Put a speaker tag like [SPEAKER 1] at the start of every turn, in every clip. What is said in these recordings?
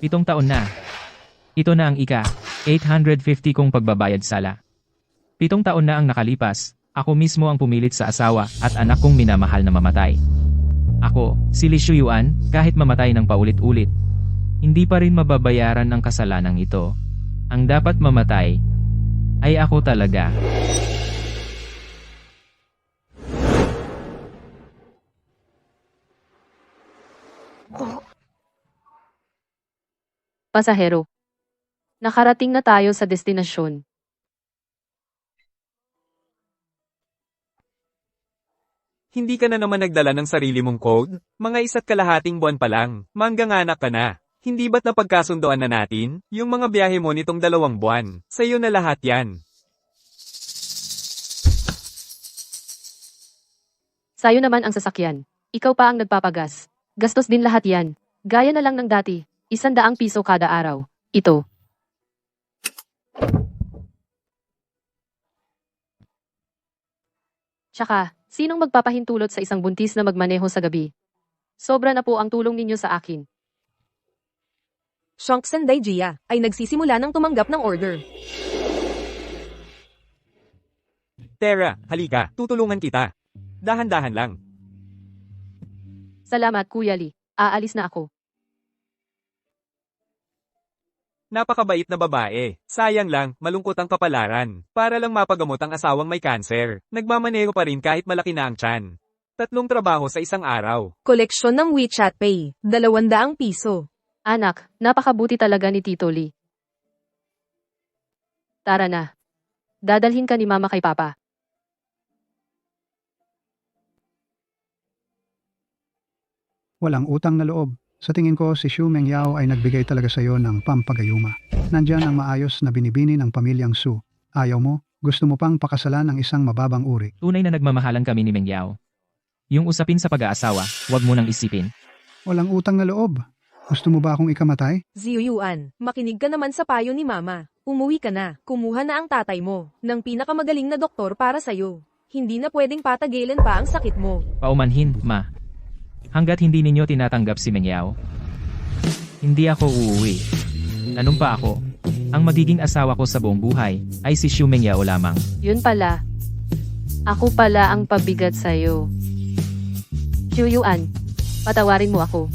[SPEAKER 1] 7 taon na. Ito na ang ika-850 kong pagbabayad sala. 7 taon na ang nakalipas, ako mismo ang pumilit sa asawa at anak kong minamahal na mamatay. Ako, si Li Shuyuan, kahit mamatay ng paulit-ulit, hindi pa rin mababayaran ng kasalanang ito. Ang dapat mamatay ay ako talaga.
[SPEAKER 2] Pasahero. Nakarating na tayo sa destinasyon.
[SPEAKER 3] Hindi ka na naman nagdala ng sarili mong code? Mga 1.5 buwan pa lang, mangganganak ka na. Hindi ba't napagkasundoan na natin? Yung mga biyahe mo nitong 2 buwan, sa'yo na lahat yan.
[SPEAKER 2] Sayo naman ang sasakyan. Ikaw pa ang nagpapagas. Gastos din lahat yan. Gaya na lang ng dati. 100 piso kada araw. Ito. Tsaka, sinong magpapahintulot sa isang buntis na magmaneho sa gabi? Sobra na po ang tulong ninyo sa akin.
[SPEAKER 4] Shunks and Gia ay nagsisimula ng tumanggap ng order.
[SPEAKER 3] Tara, halika, tutulungan kita. Dahan-dahan lang.
[SPEAKER 2] Salamat, Kuya Lee. Aalis na ako.
[SPEAKER 3] Napakabait na babae. Sayang lang, malungkot ang kapalaran. Para lang mapagamot ang asawang may cancer. Nagmamaneho pa rin kahit malaki na ang tiyan. 3 trabaho sa isang araw.
[SPEAKER 4] Koleksyon ng WeChat Pay, 200 piso.
[SPEAKER 2] Anak, napakabuti talaga ni Tito Lee. Tara na. Dadalhin ka ni Mama kay Papa.
[SPEAKER 5] Walang utang na loob. Sa tingin ko, si Xu Mengyao ay nagbigay talaga sa iyo ng pampagayuma. Nandyan ang maayos na binibini ng pamilyang Su. Ayaw mo? Gusto mo pang pakasalan ng isang mababang uri?
[SPEAKER 1] Tunay na nagmamahalan kami ni Meng Yao. Yung usapin sa pag-aasawa, huwag mo nang isipin.
[SPEAKER 5] Walang utang na loob. Gusto mo ba akong ikamatay?
[SPEAKER 4] Ziyuan, makinig ka naman sa payo ni Mama. Umuwi ka na. Kumuha na ang tatay mo ng pinakamagaling na doktor para sa'yo. Hindi na pwedeng patagilan pa ang sakit mo.
[SPEAKER 1] Paumanhin, ma. Hanggat hindi ninyo tinatanggap si Meng Yao, hindi ako uuwi. Anumpa ako, ang magiging asawa ko sa buong buhay ay si Xu Meng Yao lamang.
[SPEAKER 2] Yun pala. Ako pala ang pabigat sa'yo. Chuyuan, patawarin mo ako.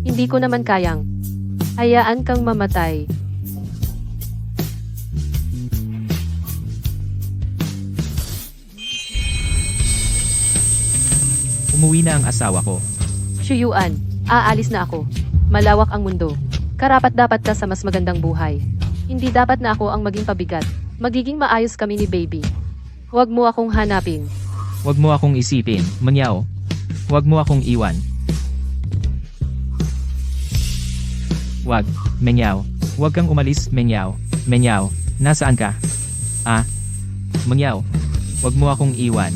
[SPEAKER 2] Hindi ko naman kayang. Hayaan kang mamatay.
[SPEAKER 1] Umuwi na ang asawa ko.
[SPEAKER 2] Chuyuan, aalis na ako. Malawak ang mundo. Karapat-dapat ka sa mas magandang buhay. Hindi dapat na ako ang maging pabigat. Magiging maayos kami ni baby. Huwag mo akong hanapin.
[SPEAKER 1] Huwag mo akong isipin, Meng Yao. Huwag mo akong iwan. Huwag, Meng Yao. Huwag kang umalis, Meng Yao. Meng Yao, nasaan ka? Meng Yao. Huwag mo akong iwan.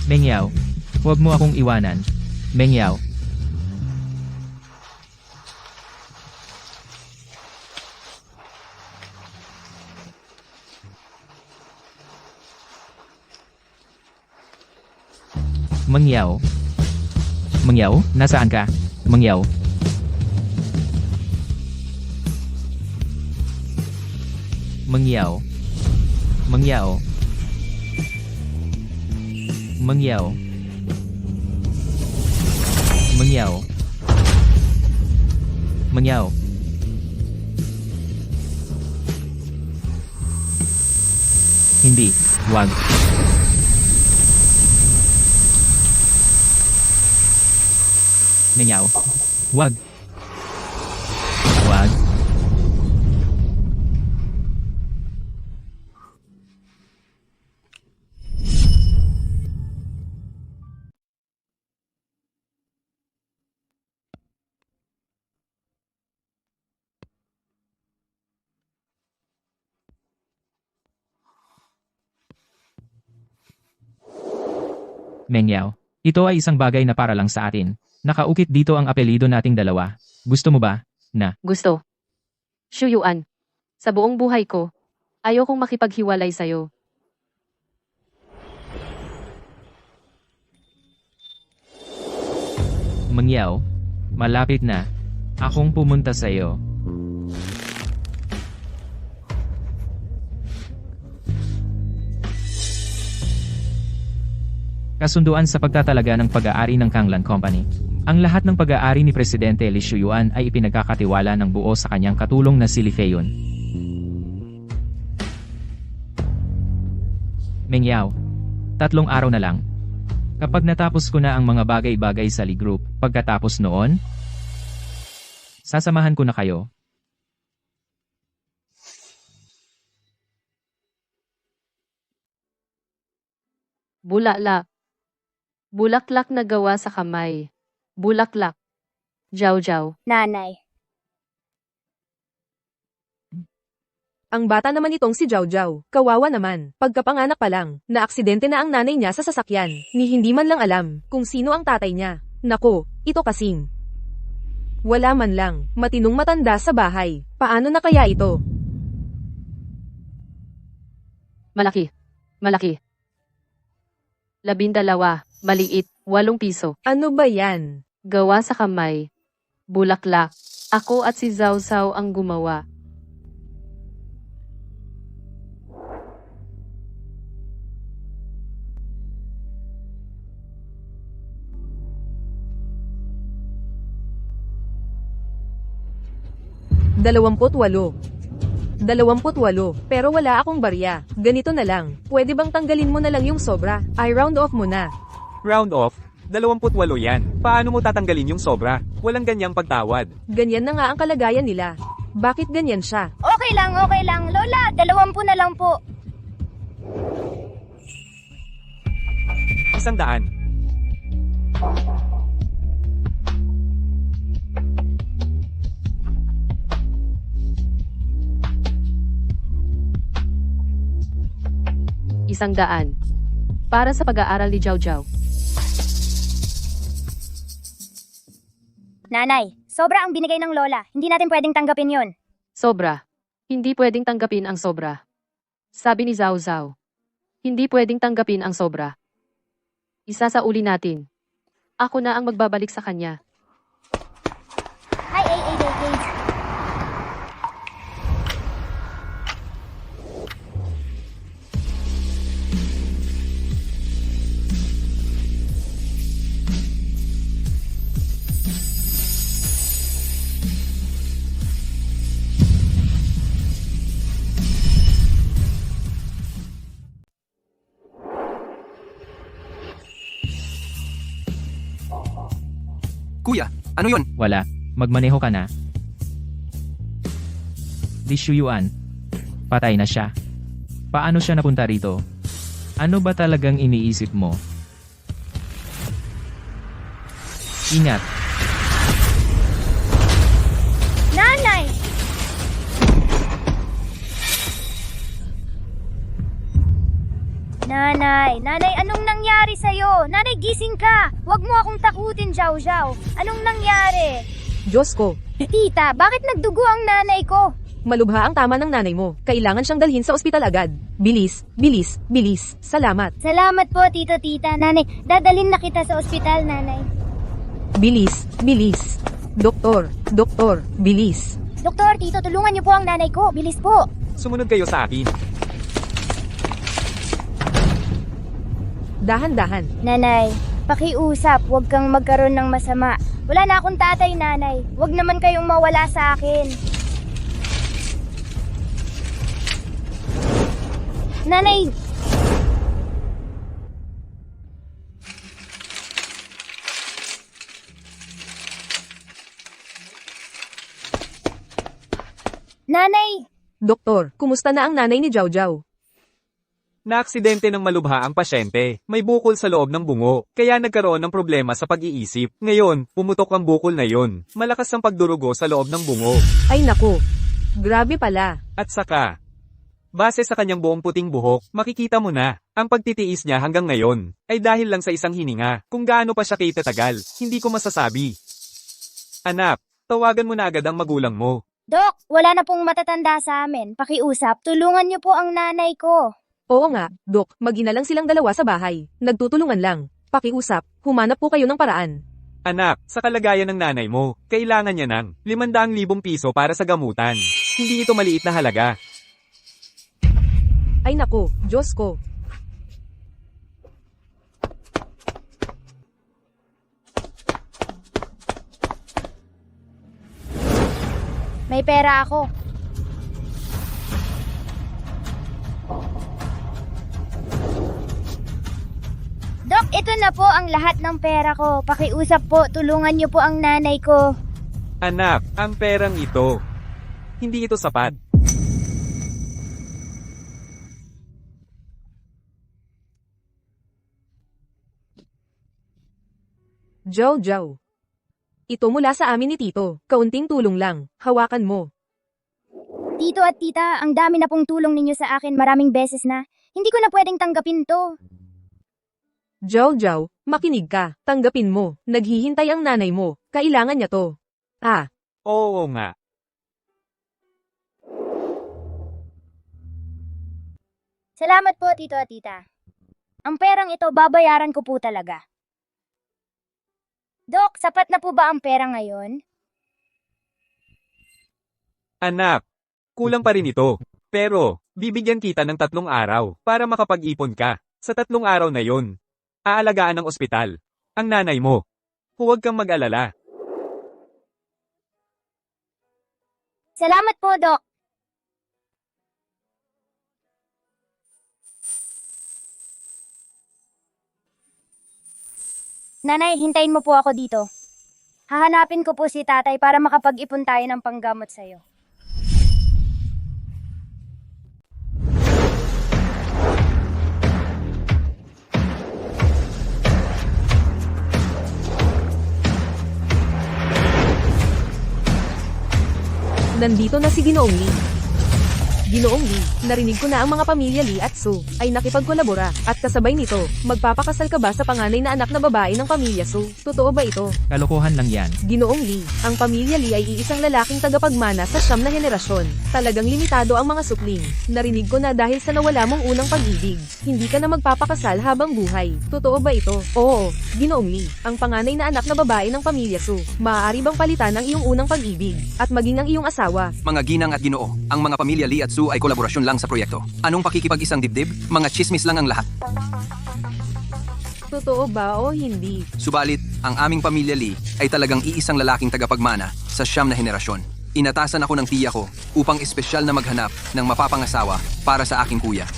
[SPEAKER 1] Meng Yao, huwag mo akong iwanan. Meng Yao. Meng Yao. Meng Yao, nasaan ka? Meng Yao. Meng Yao. Meng Yao. Meng Yao. Meng Yao. Meng Yao. Hindi, wag. Meng Yao. Wag. Wag. Meng Yao, ito ay isang bagay na para lang sa atin. Nakaukit dito ang apelido nating dalawa. Gusto mo ba? Na.
[SPEAKER 2] Gusto. Chuyuan. Sa buong buhay ko, ayokong makipaghiwalay sa'yo.
[SPEAKER 1] Mangyaw, malapit na. Akong pumunta sa'yo. Kasunduan sa pagtatalaga ng pag-aari ng Kanglan Company. Ang lahat ng pag-aari ni Presidente Li Shuyuan ay ipinagkakatiwala ng buo sa kanyang katulong na si Li Feiyun. Mengyao, 3 araw na lang. Kapag natapos ko na ang mga bagay-bagay sa Li Group, pagkatapos noon, sasamahan ko na kayo.
[SPEAKER 2] Bulaklak. Bulaklak na gawa sa kamay. Bulaklak. Jaw-jaw.
[SPEAKER 6] Nanay.
[SPEAKER 4] Ang bata naman itong si Jiao Jiao, kawawa naman. Pagkapanganak pa lang, naaksidente na ang nanay niya sa sasakyan, ni hindi man lang alam kung sino ang tatay niya. Nako, ito kasing. Wala man lang, matinong matanda sa bahay. Paano na kaya ito?
[SPEAKER 2] Malaki. Malaki. 12, maliit, 8 piso.
[SPEAKER 4] Ano ba yan?
[SPEAKER 2] Gawa sa kamay. Bulaklak. Ako at si Zhao Zhao ang gumawa.
[SPEAKER 4] $28. 28, pero wala akong barya. Ganito na lang, pwede bang tanggalin mo na lang yung sobra? I round off mo na.
[SPEAKER 3] Round off, 28 yan. Paano mo tatanggalin yung sobra? Walang ganyang pagtawad.
[SPEAKER 4] Ganyan na nga ang kalagayan nila. Bakit ganyan siya?
[SPEAKER 6] Okay lang, okay lang. Lola, 20 na lang po.
[SPEAKER 3] 100.
[SPEAKER 2] $100. Para sa pag-aaral ni Jiao Jiao.
[SPEAKER 6] Nanay, sobra ang binigay ng Lola. Hindi natin pwedeng tanggapin yon.
[SPEAKER 2] Sobra. Hindi pwedeng tanggapin ang sobra. Sabi ni Zhao Zhao. Hindi pwedeng tanggapin ang sobra. Isa sa uli natin. Ako na ang magbabalik sa kanya.
[SPEAKER 6] Hi, AA.
[SPEAKER 7] Kuya, ano yon?
[SPEAKER 1] Wala, magmaneho ka na. Li Shuyuan. Patay na siya. Paano siya napunta rito? Ano ba talagang iniisip mo? Ingat.
[SPEAKER 6] Nanay! Nanay, anong nangyari sa'yo? Nanay, gising ka! Huwag mo akong takutin, Jiao Jiao. Anong nangyari?
[SPEAKER 4] Diyos ko,
[SPEAKER 6] Tita, bakit nagdugo ang nanay ko?
[SPEAKER 4] malubha ang tama ng nanay mo. Kailangan siyang dalhin sa ospital agad. Bilis, bilis, bilis. Salamat.
[SPEAKER 6] Salamat po, Tita. Nanay, dadalhin na kita sa ospital, nanay.
[SPEAKER 4] Bilis, bilis. Doktor, bilis.
[SPEAKER 6] Doktor, Tito, tulungan niyo po ang nanay ko. Bilis po.
[SPEAKER 3] Sumunod kayo sa akin.
[SPEAKER 4] Dahan-dahan.
[SPEAKER 6] Nanay, pakiusap, huwag kang magkaroon ng masama. Wala na akong tatay, nanay. Huwag naman kayong mawala sa akin. Nanay! Nanay!
[SPEAKER 4] Doktor, kumusta na ang nanay ni Jiao Jiao?
[SPEAKER 3] Naaksidente ng malubha ang pasyente. May bukol sa loob ng bungo, kaya nagkaroon ng problema sa pag-iisip. Ngayon, pumutok ang bukol na yon. Malakas ang pagdurugo sa loob ng bungo.
[SPEAKER 4] Ay naku, grabe pala.
[SPEAKER 3] At saka, base sa kanyang buong puting buhok, makikita mo na, ang pagtitiis niya hanggang ngayon, ay dahil lang sa isang hininga. Kung gaano pa siya kitatagal, hindi ko masasabi. Anak, tawagan mo na agad ang magulang mo.
[SPEAKER 6] Dok, wala na pong matatanda sa amin. Pakiusap, tulungan niyo po ang nanay ko.
[SPEAKER 4] Oo nga, Dok, mag-ina lang silang dalawa sa bahay. Nagtutulungan lang. Pakiusap, humanap po kayo ng paraan.
[SPEAKER 3] Anak, sa kalagayan ng nanay mo, kailangan niya ng 500,000 piso para sa gamutan. Hindi ito maliit na halaga.
[SPEAKER 4] Ay naku, Diyos ko.
[SPEAKER 6] May pera ako. Dok, ito na po ang lahat ng pera ko. Pakiusap po, tulungan niyo po ang nanay ko.
[SPEAKER 3] Anak, ang perang ito. Hindi ito sapat.
[SPEAKER 4] Jojo. Ito mula sa amin ni Tito. Kaunting tulong lang. Hawakan mo.
[SPEAKER 6] Tito at tita, ang dami na pong tulong ninyo sa akin maraming beses na. Hindi ko na pwedeng tanggapin to.
[SPEAKER 4] Jojo, makinig ka. Tanggapin mo. Naghihintay ang nanay mo. Kailangan niya to. Ah,
[SPEAKER 3] Oo nga.
[SPEAKER 6] Salamat po, tito at tita. Ang perang ito, babayaran ko po talaga. Dok, sapat na po ba ang pera ngayon?
[SPEAKER 3] Anak, kulang pa rin ito. Pero, bibigyan kita ng 3 araw para makapag-ipon ka. Sa 3 araw na yon, aalagaan ng ospital ang nanay mo. Huwag kang mag-alala.
[SPEAKER 6] Salamat po, Dok. Nanay, hintayin mo po ako dito. Hahanapin ko po si tatay para makapag-ipon tayo ng panggamot sa'yo.
[SPEAKER 4] nandito na si Ginoong Lee. Ginoong Lee, narinig ko na ang mga pamilya Lee at Su ay nakipagkolabora at kasabay nito, magpapakasal ka ba sa panganay na anak na babae ng pamilya Su? Totoo ba ito?
[SPEAKER 1] Kalokohan lang yan.
[SPEAKER 4] Ginoong Lee, ang pamilya Lee ay iisang lalaking tagapagmana sa 9 na henerasyon. Talagang limitado ang mga supling. Narinig ko na dahil sa nawala mong unang pag-ibig, hindi ka na magpapakasal habang buhay. Totoo ba ito? Oo, Ginoong Lee, ang panganay na anak na babae ng pamilya Su. Maaari bang palitan ang iyong unang pag-ibig at maging ang iyong asawa?
[SPEAKER 7] Mga ginang at ginoo, ang mga pamilya Lee at Su ay kolaborasyon lang sa proyekto. Anong pakikipag-isang dibdib? Mga chismis lang ang lahat.
[SPEAKER 4] Totoo ba o hindi?
[SPEAKER 7] Subalit, ang aming pamilya Lee ay talagang iisang lalaking tagapagmana sa 9 na henerasyon. Inatasan ako ng tiya ko upang espesyal na maghanap ng mapapangasawa para sa aking kuya.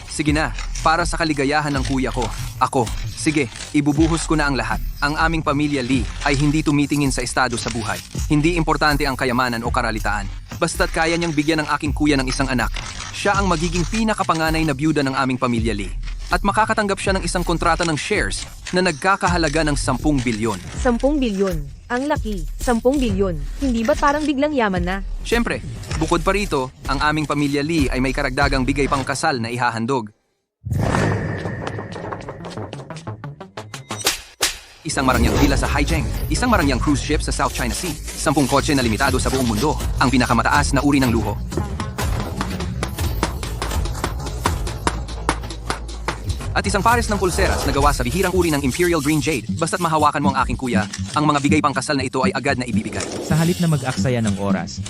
[SPEAKER 7] Sige na, para sa kaligayahan ng kuya ko, ako, sige, ibubuhos ko na ang lahat. Ang aming pamilya Lee ay hindi tumitingin sa estado sa buhay. Hindi importante ang kayamanan o karalitaan. Basta't kaya niyang bigyan ng aking kuya ng isang anak. Siya ang magiging pinakapanganay na byuda ng aming pamilya Lee. At makakatanggap siya ng isang kontrata ng shares na nagkakahalaga ng 10 bilyon.
[SPEAKER 4] 10 bilyon. Ang laki, 10 bilyon. Hindi ba parang biglang yaman na?
[SPEAKER 7] Siyempre, bukod pa rito, ang aming pamilya Lee ay may karagdagang bigay pang kasal na ihahandog. Isang marangyang villa sa Haijeng, isang marangyang cruise ship sa South China Sea, 10 kotse na limitado sa buong mundo, ang pinakamataas na uri ng luho. At isang pares ng pulseras na gawa sa bihirang uri ng Imperial Green Jade. Basta't mahawakan mo ang aking kuya, ang mga bigay pang kasal na ito ay agad na ibibigay.
[SPEAKER 1] Sa halip na mag-aksaya ng oras,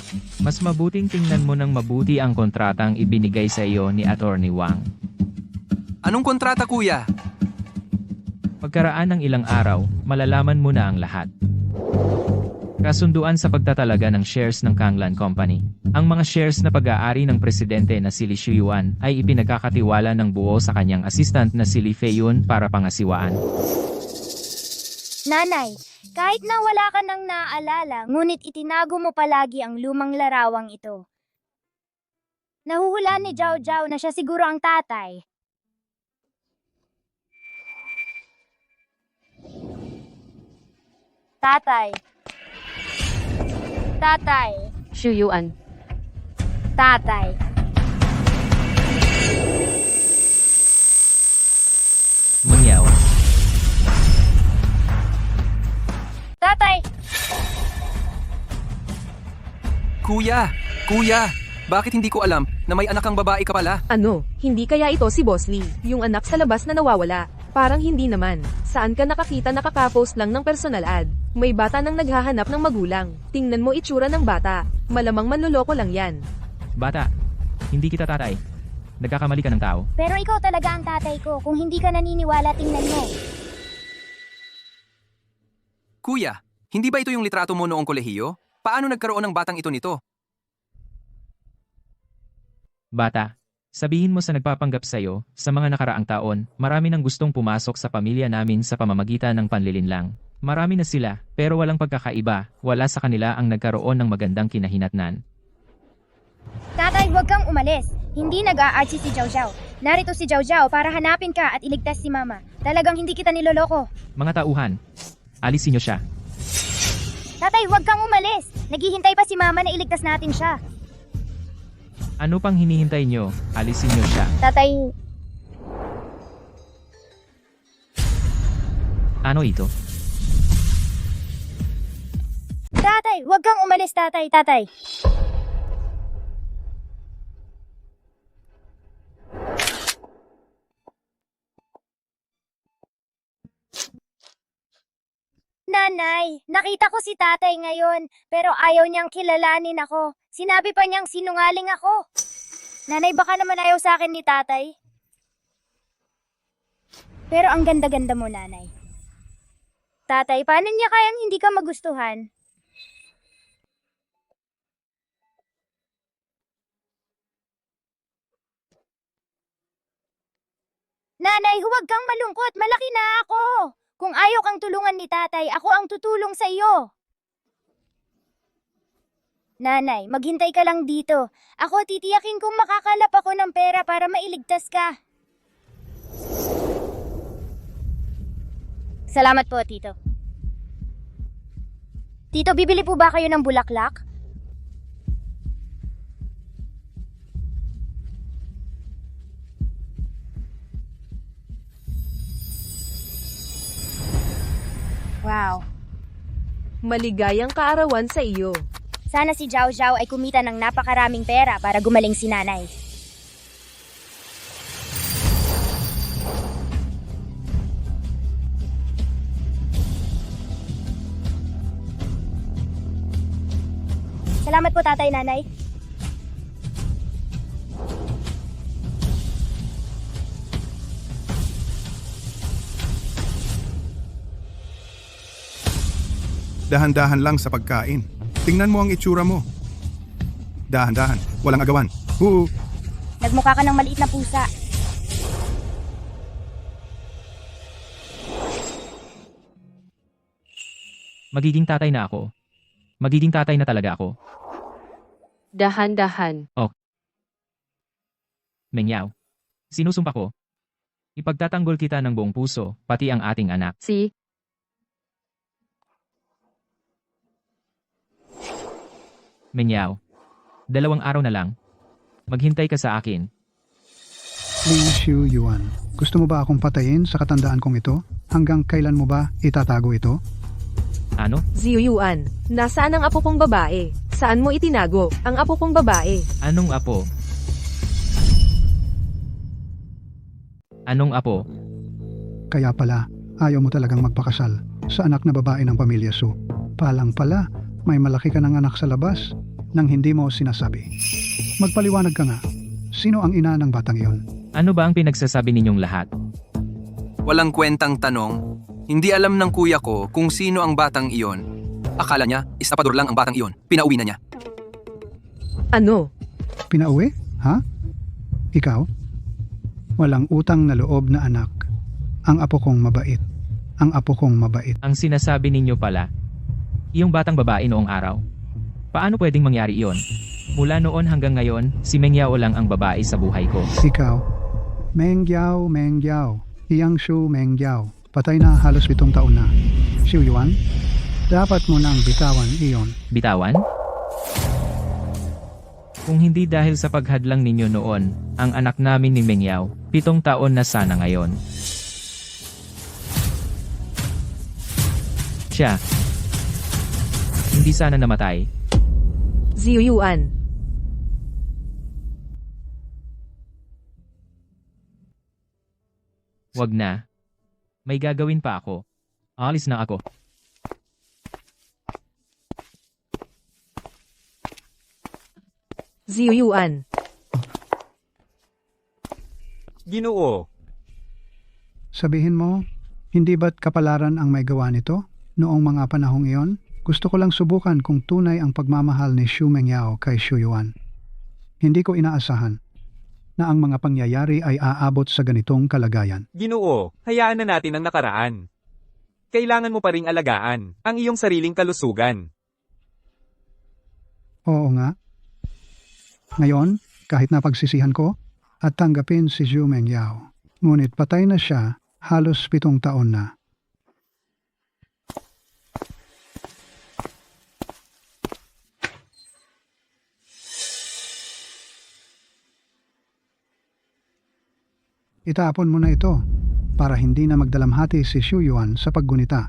[SPEAKER 1] mas mabuting tingnan mo ng mabuti ang kontratang ibinigay sa iyo ni Attorney Wang.
[SPEAKER 7] Anong kontrata, kuya?
[SPEAKER 1] Pagkaraan ng ilang araw, malalaman mo na ang lahat. Kasunduan sa pagtatalaga ng shares ng Kanglan Company. Ang mga shares na pag-aari ng presidente na si Li Shuyuan ay ipinagkakatiwala ng buo sa kanyang assistant na si Li Feiyun para pangasiwaan.
[SPEAKER 6] Nanay, kahit na wala ka nang naaalala, ngunit itinago mo palagi ang lumang larawang ito. Nahuhulaan ni Jiao Jiao na siya siguro ang tatay. Tatay. Tatay.
[SPEAKER 2] Shuyuan.
[SPEAKER 6] Tatay.
[SPEAKER 1] Mangyaw.
[SPEAKER 6] Tatay!
[SPEAKER 7] Kuya! Kuya! Bakit hindi ko alam na may anak kang babae ka pala?
[SPEAKER 4] Ano, hindi kaya ito si Boss Lee, yung anak sa labas na nawawala? Parang hindi naman. Saan ka nakakita nakaka-post lang ng personal ad? May bata nang naghahanap ng magulang. Tingnan mo itsura ng bata. Malamang manloloko lang yan.
[SPEAKER 1] Bata, hindi kita tatay. Nagkakamali ka ng tao.
[SPEAKER 6] Pero ikaw talaga ang tatay ko. Kung hindi ka naniniwala, tingnan mo.
[SPEAKER 7] Kuya, hindi ba ito yung litrato mo noong kolehiyo? Paano nagkaroon ng batang ito nito?
[SPEAKER 1] Bata, sabihin mo sa nagpapanggap sa'yo, sa mga nakaraang taon, marami nang gustong pumasok sa pamilya namin sa pamamagitan ng panlilinlang. Marami na sila, pero walang pagkakaiba, wala sa kanila ang nagkaroon ng magandang kinahinatnan.
[SPEAKER 6] Tatay, huwag kang umalis. Hindi nag-aarsi si Zhao Zhao. Narito si Zhao Zhao para hanapin ka at iligtas si Mama. Talagang hindi kita niloloko.
[SPEAKER 1] Mga tauhan, alisin niyo siya.
[SPEAKER 6] Tatay, huwag kang umalis. Naghihintay pa si Mama na iligtas natin siya.
[SPEAKER 1] Ano pang hinihintay niyo? Alisin niyo siya.
[SPEAKER 6] Tatay,
[SPEAKER 1] Ano ito?
[SPEAKER 6] tatay, huwag kang umalis, tatay. Tatay. Nanay, nakita ko si tatay ngayon, pero ayaw niyang kilalanin ako. Sinabi pa niyang sinungaling ako. Nanay, baka naman ayaw sa akin ni tatay. Pero ang ganda-ganda mo, nanay. Tatay, paano niya kayang hindi ka magustuhan? Nanay, huwag kang malungkot. Malaki na ako. Kung ayaw kang tulungan ni tatay, ako ang tutulong sa iyo. Nanay, maghintay ka lang dito. Ako titiyakin kung makakalap ako ng pera para mailigtas ka. Salamat po, Tito. Tito, bibili po ba kayo ng bulaklak? Wow.
[SPEAKER 4] Maligayang kaarawan sa iyo.
[SPEAKER 6] Sana si Zhao Zhao ay kumita ng napakaraming pera para gumaling si nanay. Salamat po, tatay, nanay.
[SPEAKER 8] Dahan-dahan lang sa pagkain. Tingnan mo ang itsura mo. Dahan-dahan, walang agawan.
[SPEAKER 6] Nagmukha ka ng maliit na pusa.
[SPEAKER 1] Magiging tatay na ako. Magiging tatay na talaga ako.
[SPEAKER 2] Dahan-dahan.
[SPEAKER 1] Mengyaw. Sinusumpa ko. Ipagtatanggol kita ng buong puso, pati ang ating anak.
[SPEAKER 2] Si,
[SPEAKER 1] Mengyaw. 2 araw na lang. Maghintay ka sa akin.
[SPEAKER 5] Ling Xiu Yuan, gusto mo ba akong patayin sa katandaan kong ito? Hanggang kailan mo ba itatago ito?
[SPEAKER 1] Ano?
[SPEAKER 4] Ziyuyuan, nasaan ang apo kong babae? Saan mo itinago ang apo kong babae?
[SPEAKER 1] Anong apo? Anong apo?
[SPEAKER 5] Kaya pala, ayaw mo talagang magpakasal sa anak na babae ng pamilya Su. Palang pala, may malaki ka ng anak sa labas nang hindi mo sinasabi. Magpaliwanag ka nga. Sino ang ina ng batang iyon?
[SPEAKER 1] Ano ba ang pinagsasabi ninyong lahat?
[SPEAKER 7] Walang kwentang tanong. Hindi alam ng kuya ko kung sino ang batang iyon. Akala niya, estapador lang ang batang iyon. Pinauwi na niya.
[SPEAKER 4] Ano?
[SPEAKER 5] Pinauwi? Ha? Ikaw? Walang utang na loob na anak. Ang apo kong mabait. Ang apo kong mabait.
[SPEAKER 1] Ang sinasabi ninyo pala, yung batang babae noong araw. Paano pwedeng mangyari iyon? Mula noon hanggang ngayon, si Mengyao lang ang babae sa buhay ko.
[SPEAKER 5] Ikaw? Mengyao, Mengyao. Iyang Shu Mengyao. Patay na halos 7 taon na. Xiu Yuan, dapat mo nang bitawan iyon.
[SPEAKER 1] Bitawan? Kung hindi dahil sa paghadlang ninyo noon, ang anak namin ni Mengyao, 7 taon na sana ngayon. Siya. Hindi sana namatay.
[SPEAKER 4] Ziyuyuan,
[SPEAKER 1] Wag na. May gagawin pa ako. Alis na ako.
[SPEAKER 4] Ziyuan.
[SPEAKER 3] Ginoo.
[SPEAKER 5] Sabihin mo, hindi ba't kapalaran ang may gawa nito? Noong mga panahong iyon, gusto ko lang subukan kung tunay ang pagmamahal ni Xu Mengyao kay Xu Yuan. Hindi ko inaasahan na ang mga pangyayari ay aabot sa ganitong kalagayan.
[SPEAKER 3] Ginoo, hayaan na natin ang nakaraan. Kailangan mo pa ring alagaan ang iyong sariling kalusugan.
[SPEAKER 5] Oo nga. Ngayon, kahit napagsisihan ko at tanggapin si Xu Mengyao, ngunit patay na siya halos 7 taon na. Itapon mo na ito para hindi na magdalamhati si Xu Yuan sa paggunita.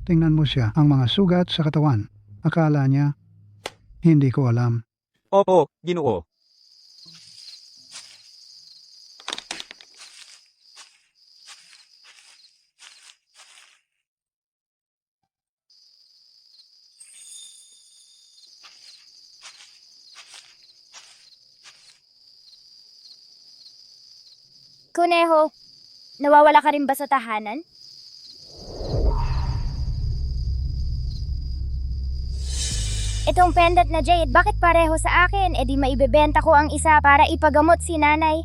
[SPEAKER 5] Tingnan mo siya ang mga sugat sa katawan. Akala niya, hindi ko alam.
[SPEAKER 3] Opo, Ginoo.
[SPEAKER 6] Kuneho, nawawala ka rin ba sa tahanan? Itong pendant na jade, bakit pareho sa akin? E di maibebenta ko ang isa para ipagamot si nanay.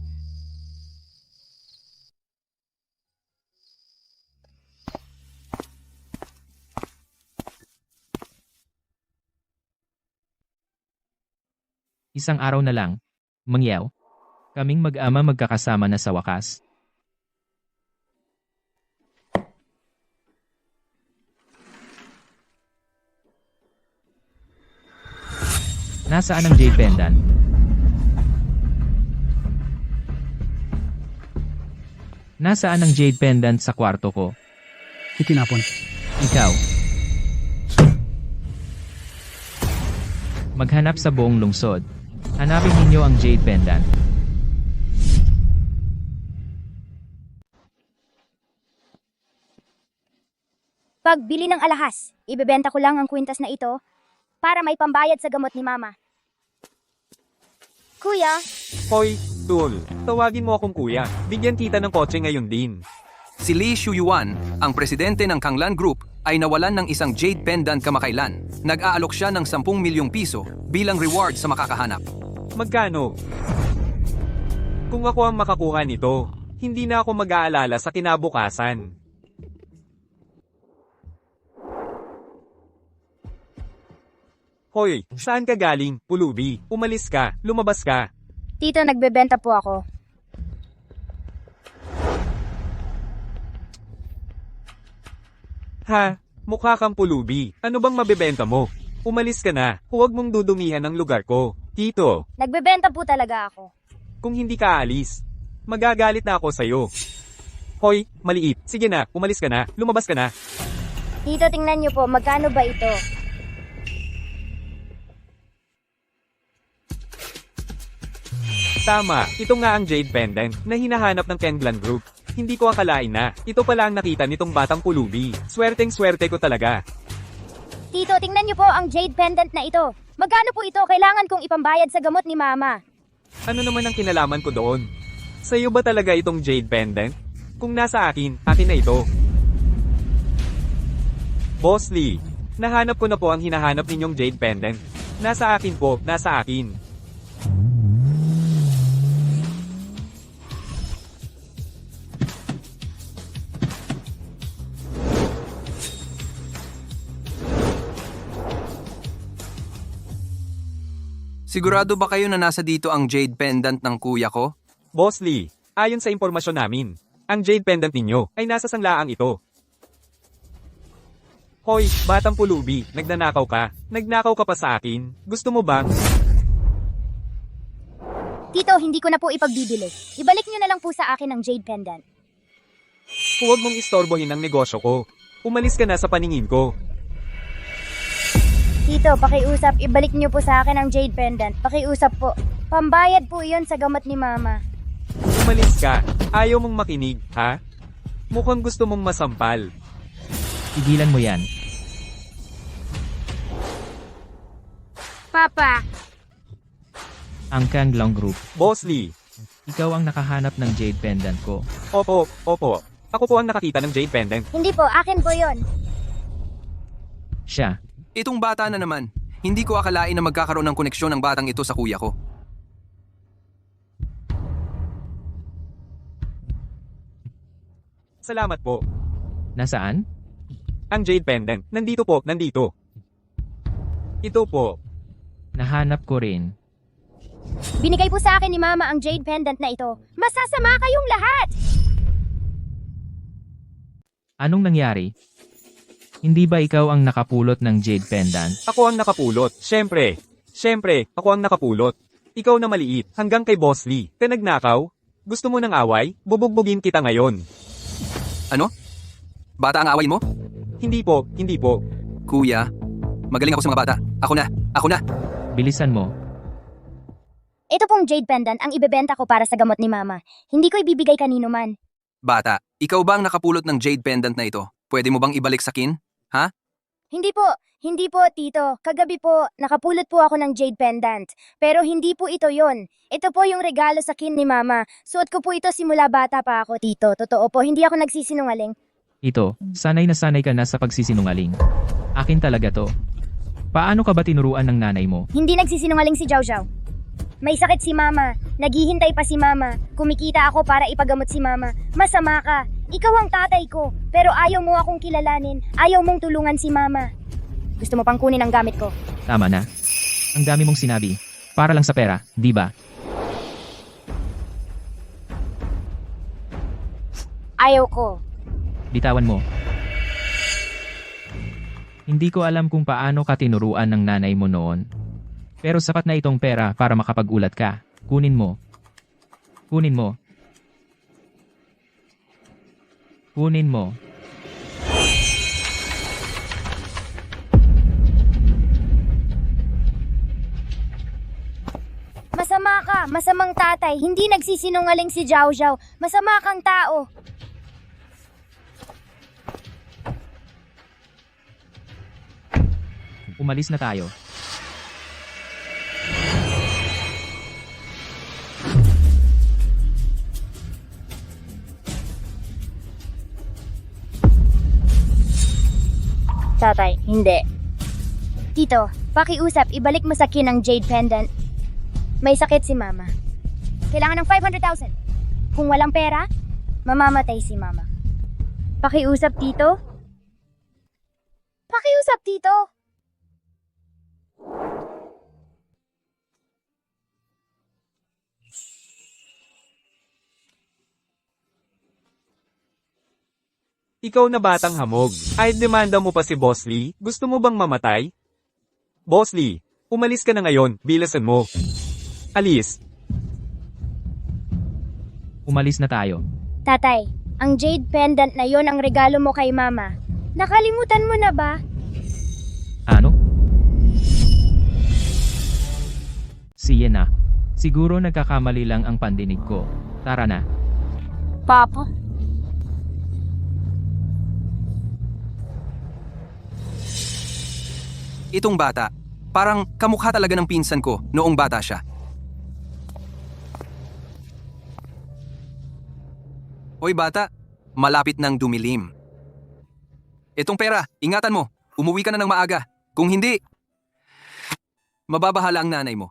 [SPEAKER 1] Isang araw na lang. Mangyaw. Kaming mag-ama magkakasama na sa wakas. Nasaan ang jade pendant? Nasaan ang jade pendant sa kwarto ko?
[SPEAKER 5] Itinapon.
[SPEAKER 1] Ikaw. Maghanap sa buong lungsod. Hanapin ninyo ang jade pendant.
[SPEAKER 6] Pagbili ng alahas, ibebenta ko lang ang kwintas na ito para may pambayad sa gamot ni mama. Kuya,
[SPEAKER 3] Hoy, Dul, tawagin mo akong kuya. Bigyan kita ng kotse ngayon din.
[SPEAKER 7] Si Li Shuyuan, ang presidente ng Kanglan Group, ay nawalan ng isang jade pendant kamakailan. Nag-aalok siya ng 10 milyong piso bilang reward sa makakahanap.
[SPEAKER 3] Magkano? Kung ako ang makakuha nito, hindi na ako mag-aalala sa kinabukasan. Hoy, saan ka galing, pulubi? Umalis ka, lumabas ka.
[SPEAKER 6] tito nagbebenta po ako.
[SPEAKER 3] Ha? Mukha kang pulubi. Ano bang mabebenta mo? Umalis ka na. Huwag mong dudumihan ang lugar ko. Tito,
[SPEAKER 6] Nagbebenta po talaga ako.
[SPEAKER 3] kung hindi ka aalis, magagalit na ako sa'yo. Hoy, maliit. Sige na, umalis ka na. Lumabas ka na.
[SPEAKER 6] Tito, tingnan niyo po, magkano ba ito?
[SPEAKER 3] Tama, ito nga ang jade pendant na hinahanap ng Kanglan Group. Hindi ko akalain na ito pala ang nakita nitong batang pulubi. Swerteng-swerte ko talaga.
[SPEAKER 6] Tito, tingnan niyo po ang jade pendant na ito. Magkano po ito? Kailangan kong ipambayad sa gamot ni mama.
[SPEAKER 3] Ano naman ang kinalaman ko doon? Sa'yo ba talaga itong jade pendant? Kung nasa akin, akin na ito. Boss Lee, nahanap ko na po ang hinahanap ninyong jade pendant. Nasa akin po, nasa akin.
[SPEAKER 7] Sigurado ba kayo na nasa dito ang jade pendant ng kuya ko?
[SPEAKER 3] Boss Lee, ayon sa impormasyon namin, ang jade pendant ninyo ay nasa sanglaang ito. Hoy, batang pulubi, nagnanakaw ka? Nagnakaw ka pa sa akin? Gusto mo bang?
[SPEAKER 6] Tito, hindi ko na po ipagbibili. Ibalik niyo na lang po sa akin ang jade pendant.
[SPEAKER 3] Huwag mong istorbohin ang negosyo ko. Umalis ka na sa paningin ko.
[SPEAKER 6] Tito, pakiusap, ibalik niyo po sa akin ang jade pendant. Pakiusap po. Pambayad po iyon sa gamot ni mama.
[SPEAKER 3] Umalis ka. Ayaw mong makinig, ha? Mukhang gusto mong masampal.
[SPEAKER 1] Tigilan mo yan.
[SPEAKER 6] Papa,
[SPEAKER 1] Ang Kanglong Group.
[SPEAKER 3] Boss Lee.
[SPEAKER 1] Ikaw ang nakahanap ng jade pendant ko.
[SPEAKER 3] Opo, opo. Ako po ang nakakita ng Jade Pendant.
[SPEAKER 6] hindi po, akin po yon.
[SPEAKER 1] Siya.
[SPEAKER 7] Itong bata na naman. Hindi ko akalain na magkakaroon ng koneksyon ng batang ito sa kuya ko.
[SPEAKER 3] Salamat po.
[SPEAKER 1] Nasaan?
[SPEAKER 3] Ang Jade Pendant. Nandito po, nandito. Ito po.
[SPEAKER 1] Nahanap ko rin.
[SPEAKER 6] Binigay po sa akin ni Mama ang jade pendant na ito. Masasama kayong lahat!
[SPEAKER 1] Anong nangyari? Hindi ba ikaw ang nakapulot ng jade pendant?
[SPEAKER 3] Ako ang nakapulot. Siyempre, ako ang nakapulot. Ikaw na maliit, hanggang kay Boss Lee. Ka nagnakaw? Gusto mo ng away? Bubugbugin kita ngayon.
[SPEAKER 7] Ano? Bata ang away mo?
[SPEAKER 3] Hindi po, hindi po.
[SPEAKER 7] Kuya, magaling ako sa mga bata. Ako na.
[SPEAKER 1] Bilisan mo.
[SPEAKER 6] Ito pong jade pendant ang ibebenta ko para sa gamot ni Mama. Hindi ko ibibigay kanino man.
[SPEAKER 7] Bata, ikaw ba ang nakapulot ng jade pendant na ito? Pwede mo bang ibalik sa kin?
[SPEAKER 6] Hindi po, Tito. Kagabi po, nakapulot po ako ng jade pendant. Pero hindi po ito yon. Ito po yung regalo sa kin ni Mama. Suot ko po ito simula bata pa ako, Tito. Totoo po, hindi ako nagsisinungaling.
[SPEAKER 1] Ito, sanay na sanay ka na sa pagsisinungaling. Akin talaga to. Paano ka ba tinuruan ng nanay mo?
[SPEAKER 6] Hindi nagsisinungaling si Giao Giao. May sakit si Mama. Naghihintay pa si Mama. Kumikita ako para ipagamot si Mama. Masama ka. Ikaw ang tatay ko. Pero ayaw mo akong kilalanin. Ayaw mong tulungan si Mama. Gusto mo pang kunin ang gamit ko?
[SPEAKER 1] Tama na. Ang dami mong sinabi. Para lang sa pera, di ba?
[SPEAKER 6] Ayaw ko.
[SPEAKER 1] Bitawan mo. Hindi ko alam kung paano ka tinuruan ng nanay mo noon. Pero sapat na itong pera para makapag-ulat ka. Kunin mo. Kunin mo. Kunin mo.
[SPEAKER 6] Masama ka. Masamang tatay. Hindi nagsisinungaling si Giao Giao. Masama kang tao.
[SPEAKER 1] Umalis na tayo.
[SPEAKER 6] Tatay, hindi. Tito, pakiusap, ibalik mo sa kin ang jade pendant. May sakit si Mama. Kailangan ng 500,000. Kung walang pera, mamamatay si Mama. Pakiusap, Tito? Pakiusap, Tito?
[SPEAKER 3] Ikaw na batang hamog. Ay demanda mo pa si Boss Lee? Gusto mo bang mamatay? Boss Lee, umalis ka na ngayon. Bilasan mo. Alis.
[SPEAKER 1] Umalis na tayo.
[SPEAKER 6] Tatay, ang jade pendant na yon ang regalo mo kay Mama. Nakalimutan mo na ba?
[SPEAKER 1] Ano? Sige na. Siguro nagkakamali lang ang pandinig ko. Tara na.
[SPEAKER 6] Papa?
[SPEAKER 7] Itong bata, parang kamukha talaga ng pinsan ko noong bata siya. Hoy bata, malapit nang dumilim. Itong pera, ingatan mo. Umuwi ka na ng maaga. Kung hindi, mababahala ang nanay mo.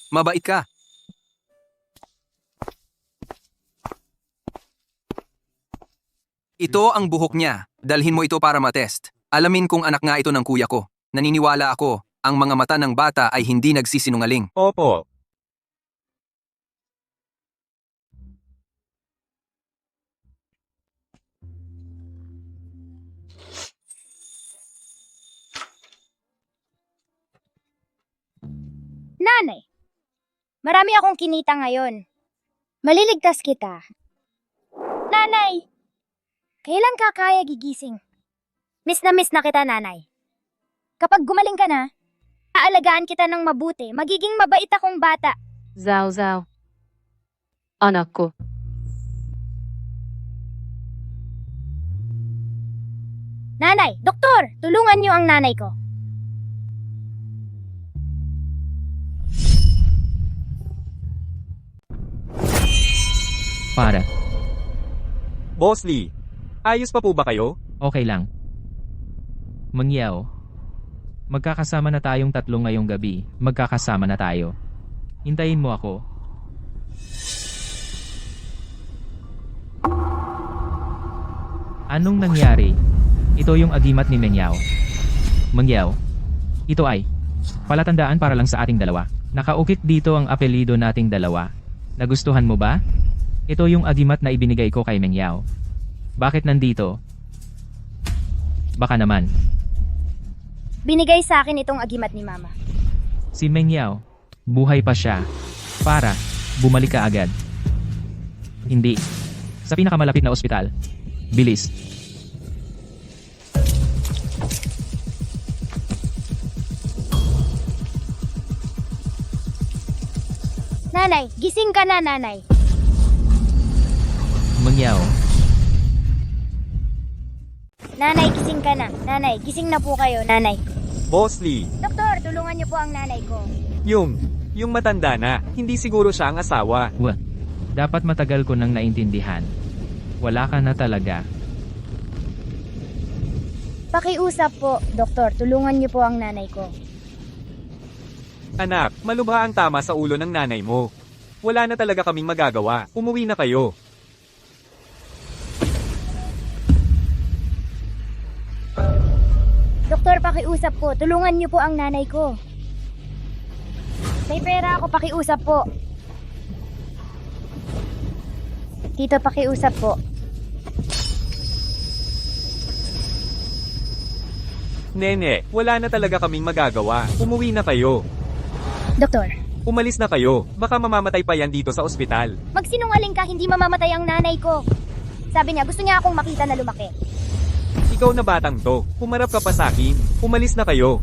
[SPEAKER 7] Mabait ka. Ito ang buhok niya. Dalhin mo ito para matest. Alamin kung anak nga ito ng kuya ko. Naniniwala ako, ang mga mata ng bata ay hindi nagsisinungaling.
[SPEAKER 3] Opo.
[SPEAKER 6] Nanay, marami akong kinita ngayon. Maliligtas kita. Nanay, kailan ka kaya gigising? Miss na kita, nanay. Kapag gumaling ka na, aalagaan kita ng mabuti. Magiging mabait akong bata.
[SPEAKER 2] Giao Giao. Anak ko.
[SPEAKER 6] Nanay, doktor, tulungan niyo ang nanay ko.
[SPEAKER 1] Para.
[SPEAKER 3] Boss Lee, ayos pa po ba kayo?
[SPEAKER 1] Okay lang. Mangyaw. Magkakasama na tayong tatlo ngayong gabi. Magkakasama na tayo. Hintayin mo ako. Anong nangyari? Ito yung agimat ni Mengyao. Mangyaw. Ito ay palatandaan para lang sa ating dalawa. Nakaukit dito ang apelido nating dalawa. Nagustuhan mo ba? Ito yung agimat na ibinigay ko kay Mengyao. Bakit nandito? Baka naman.
[SPEAKER 6] Binigay sa akin itong agimat ni Mama.
[SPEAKER 1] Si Mengyao, buhay pa siya. Para, bumalik ka agad. Hindi. Sa pinakamalapit na ospital. Bilis.
[SPEAKER 6] Nanay, gising ka na, nanay.
[SPEAKER 1] Mengyao,
[SPEAKER 6] Nanay, gising ka na. Nanay, gising na po kayo, nanay.
[SPEAKER 3] Boss Lee,
[SPEAKER 6] Doktor, tulungan niyo po ang nanay ko.
[SPEAKER 3] yung matanda na, hindi siguro siya ang asawa.
[SPEAKER 1] dapat matagal ko nang naintindihan. Wala ka na talaga.
[SPEAKER 6] Pakiusap po, doktor, tulungan niyo po ang nanay ko.
[SPEAKER 3] Anak, malubha ang tama sa ulo ng nanay mo. Wala na talaga kaming magagawa. Umuwi na kayo.
[SPEAKER 6] Doktor, pakiusap po, tulungan niyo po ang nanay ko. May pera ako, pakiusap po. Tito, pakiusap po.
[SPEAKER 3] Nene, wala na talaga kaming magagawa. Umuwi na kayo.
[SPEAKER 6] Doktor,
[SPEAKER 3] Umalis na kayo. Baka mamamatay pa yan dito sa ospital.
[SPEAKER 6] magsinungaling ka, hindi mamamatay ang nanay ko. Sabi niya, gusto niya akong makita na lumaki.
[SPEAKER 3] Ikaw na batang to. Humarap ka pa sa akin. Umalis na kayo.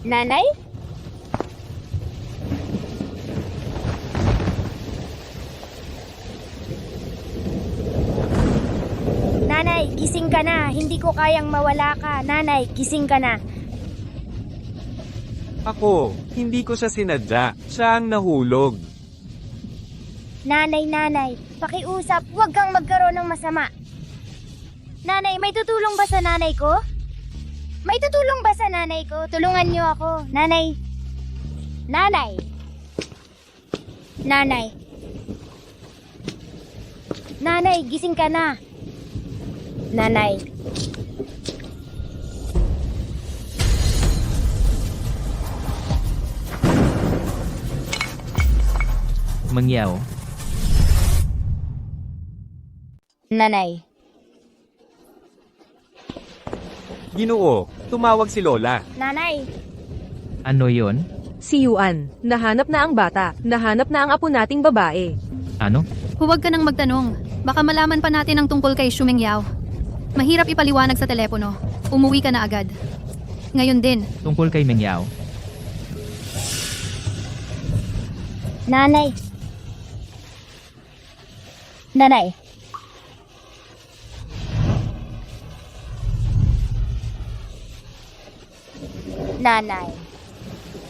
[SPEAKER 6] Nanay? Nanay, gising ka na. Hindi ko kayang mawala ka. Nanay, gising ka na.
[SPEAKER 3] Ako, hindi ko siya sinadya. Siya ang nahulog.
[SPEAKER 6] Nanay, pakiusap, huwag kang magkaroon ng masama. Nanay, may tutulong ba sa nanay ko? May tutulong ba sa nanay ko? Tulungan niyo ako. Nanay. Nanay. Nanay. Nanay, gising ka na. Nanay.
[SPEAKER 1] Mengyao,
[SPEAKER 6] Nanay.
[SPEAKER 3] Ginoo, tumawag si Lola.
[SPEAKER 6] Nanay.
[SPEAKER 1] ano yon?
[SPEAKER 4] Si Yuan, nahanap na ang bata, nahanap na ang apo nating babae.
[SPEAKER 1] Ano?
[SPEAKER 9] Huwag ka nang magtanong. Baka malaman pa natin ang tungkol kay Shumeng Yao. Mahirap ipaliwanag sa telepono. Umuwi ka na agad. Ngayon din.
[SPEAKER 1] Tungkol kay Mengyao.
[SPEAKER 6] Nanay. Nanay. Nanay.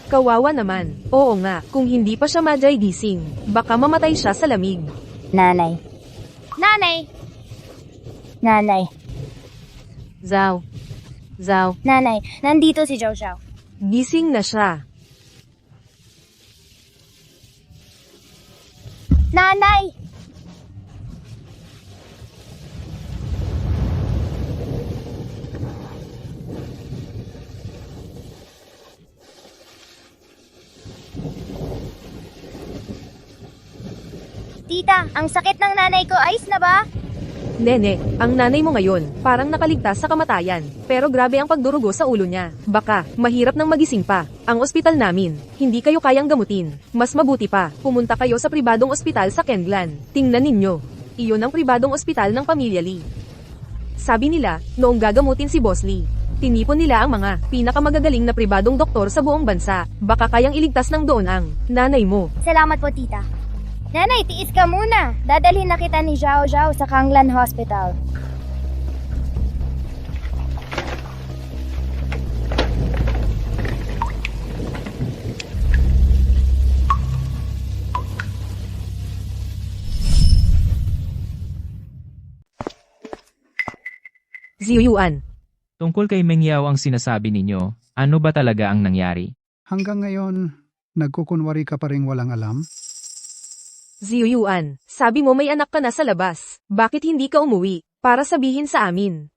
[SPEAKER 4] Kawawa naman. Oo nga, kung hindi pa siya madyay gising, baka mamatay siya sa lamig.
[SPEAKER 6] Nanay. Nanay. Nanay.
[SPEAKER 2] Zhao. Zhao.
[SPEAKER 6] Nanay, nandito si Zhao Zhao.
[SPEAKER 4] Gising na siya.
[SPEAKER 6] Nanay! Tita, ang sakit ng nanay ko, ayos na ba?
[SPEAKER 4] Nene, ang nanay mo ngayon, parang nakaligtas sa kamatayan. Pero grabe ang pagdurugo sa ulo niya. Baka, mahirap nang magising pa. Ang ospital namin, hindi kayo kayang gamutin. Mas mabuti pa, pumunta kayo sa pribadong ospital sa Kenglan. Tingnan ninyo. Iyon ang pribadong ospital ng pamilya Lee. Sabi nila, noong gagamutin si Boss Lee, Tinipon nila ang mga pinakamagagaling na pribadong doktor sa buong bansa. Baka kayang iligtas ng doon ang nanay mo.
[SPEAKER 6] Salamat po, tita. Nanay, tiis ka muna. Dadalhin na kita ni Zhao Zhao sa Kanglan Hospital.
[SPEAKER 4] Ziyuan.
[SPEAKER 1] Tungkol kay Meng Yao ang sinasabi ninyo, ano ba talaga ang nangyari?
[SPEAKER 5] Hanggang ngayon, nagkukunwari ka pa rin walang alam?
[SPEAKER 4] Ziyuan, sabi mo may anak ka na sa labas. Bakit hindi ka umuwi? Para sabihin sa amin.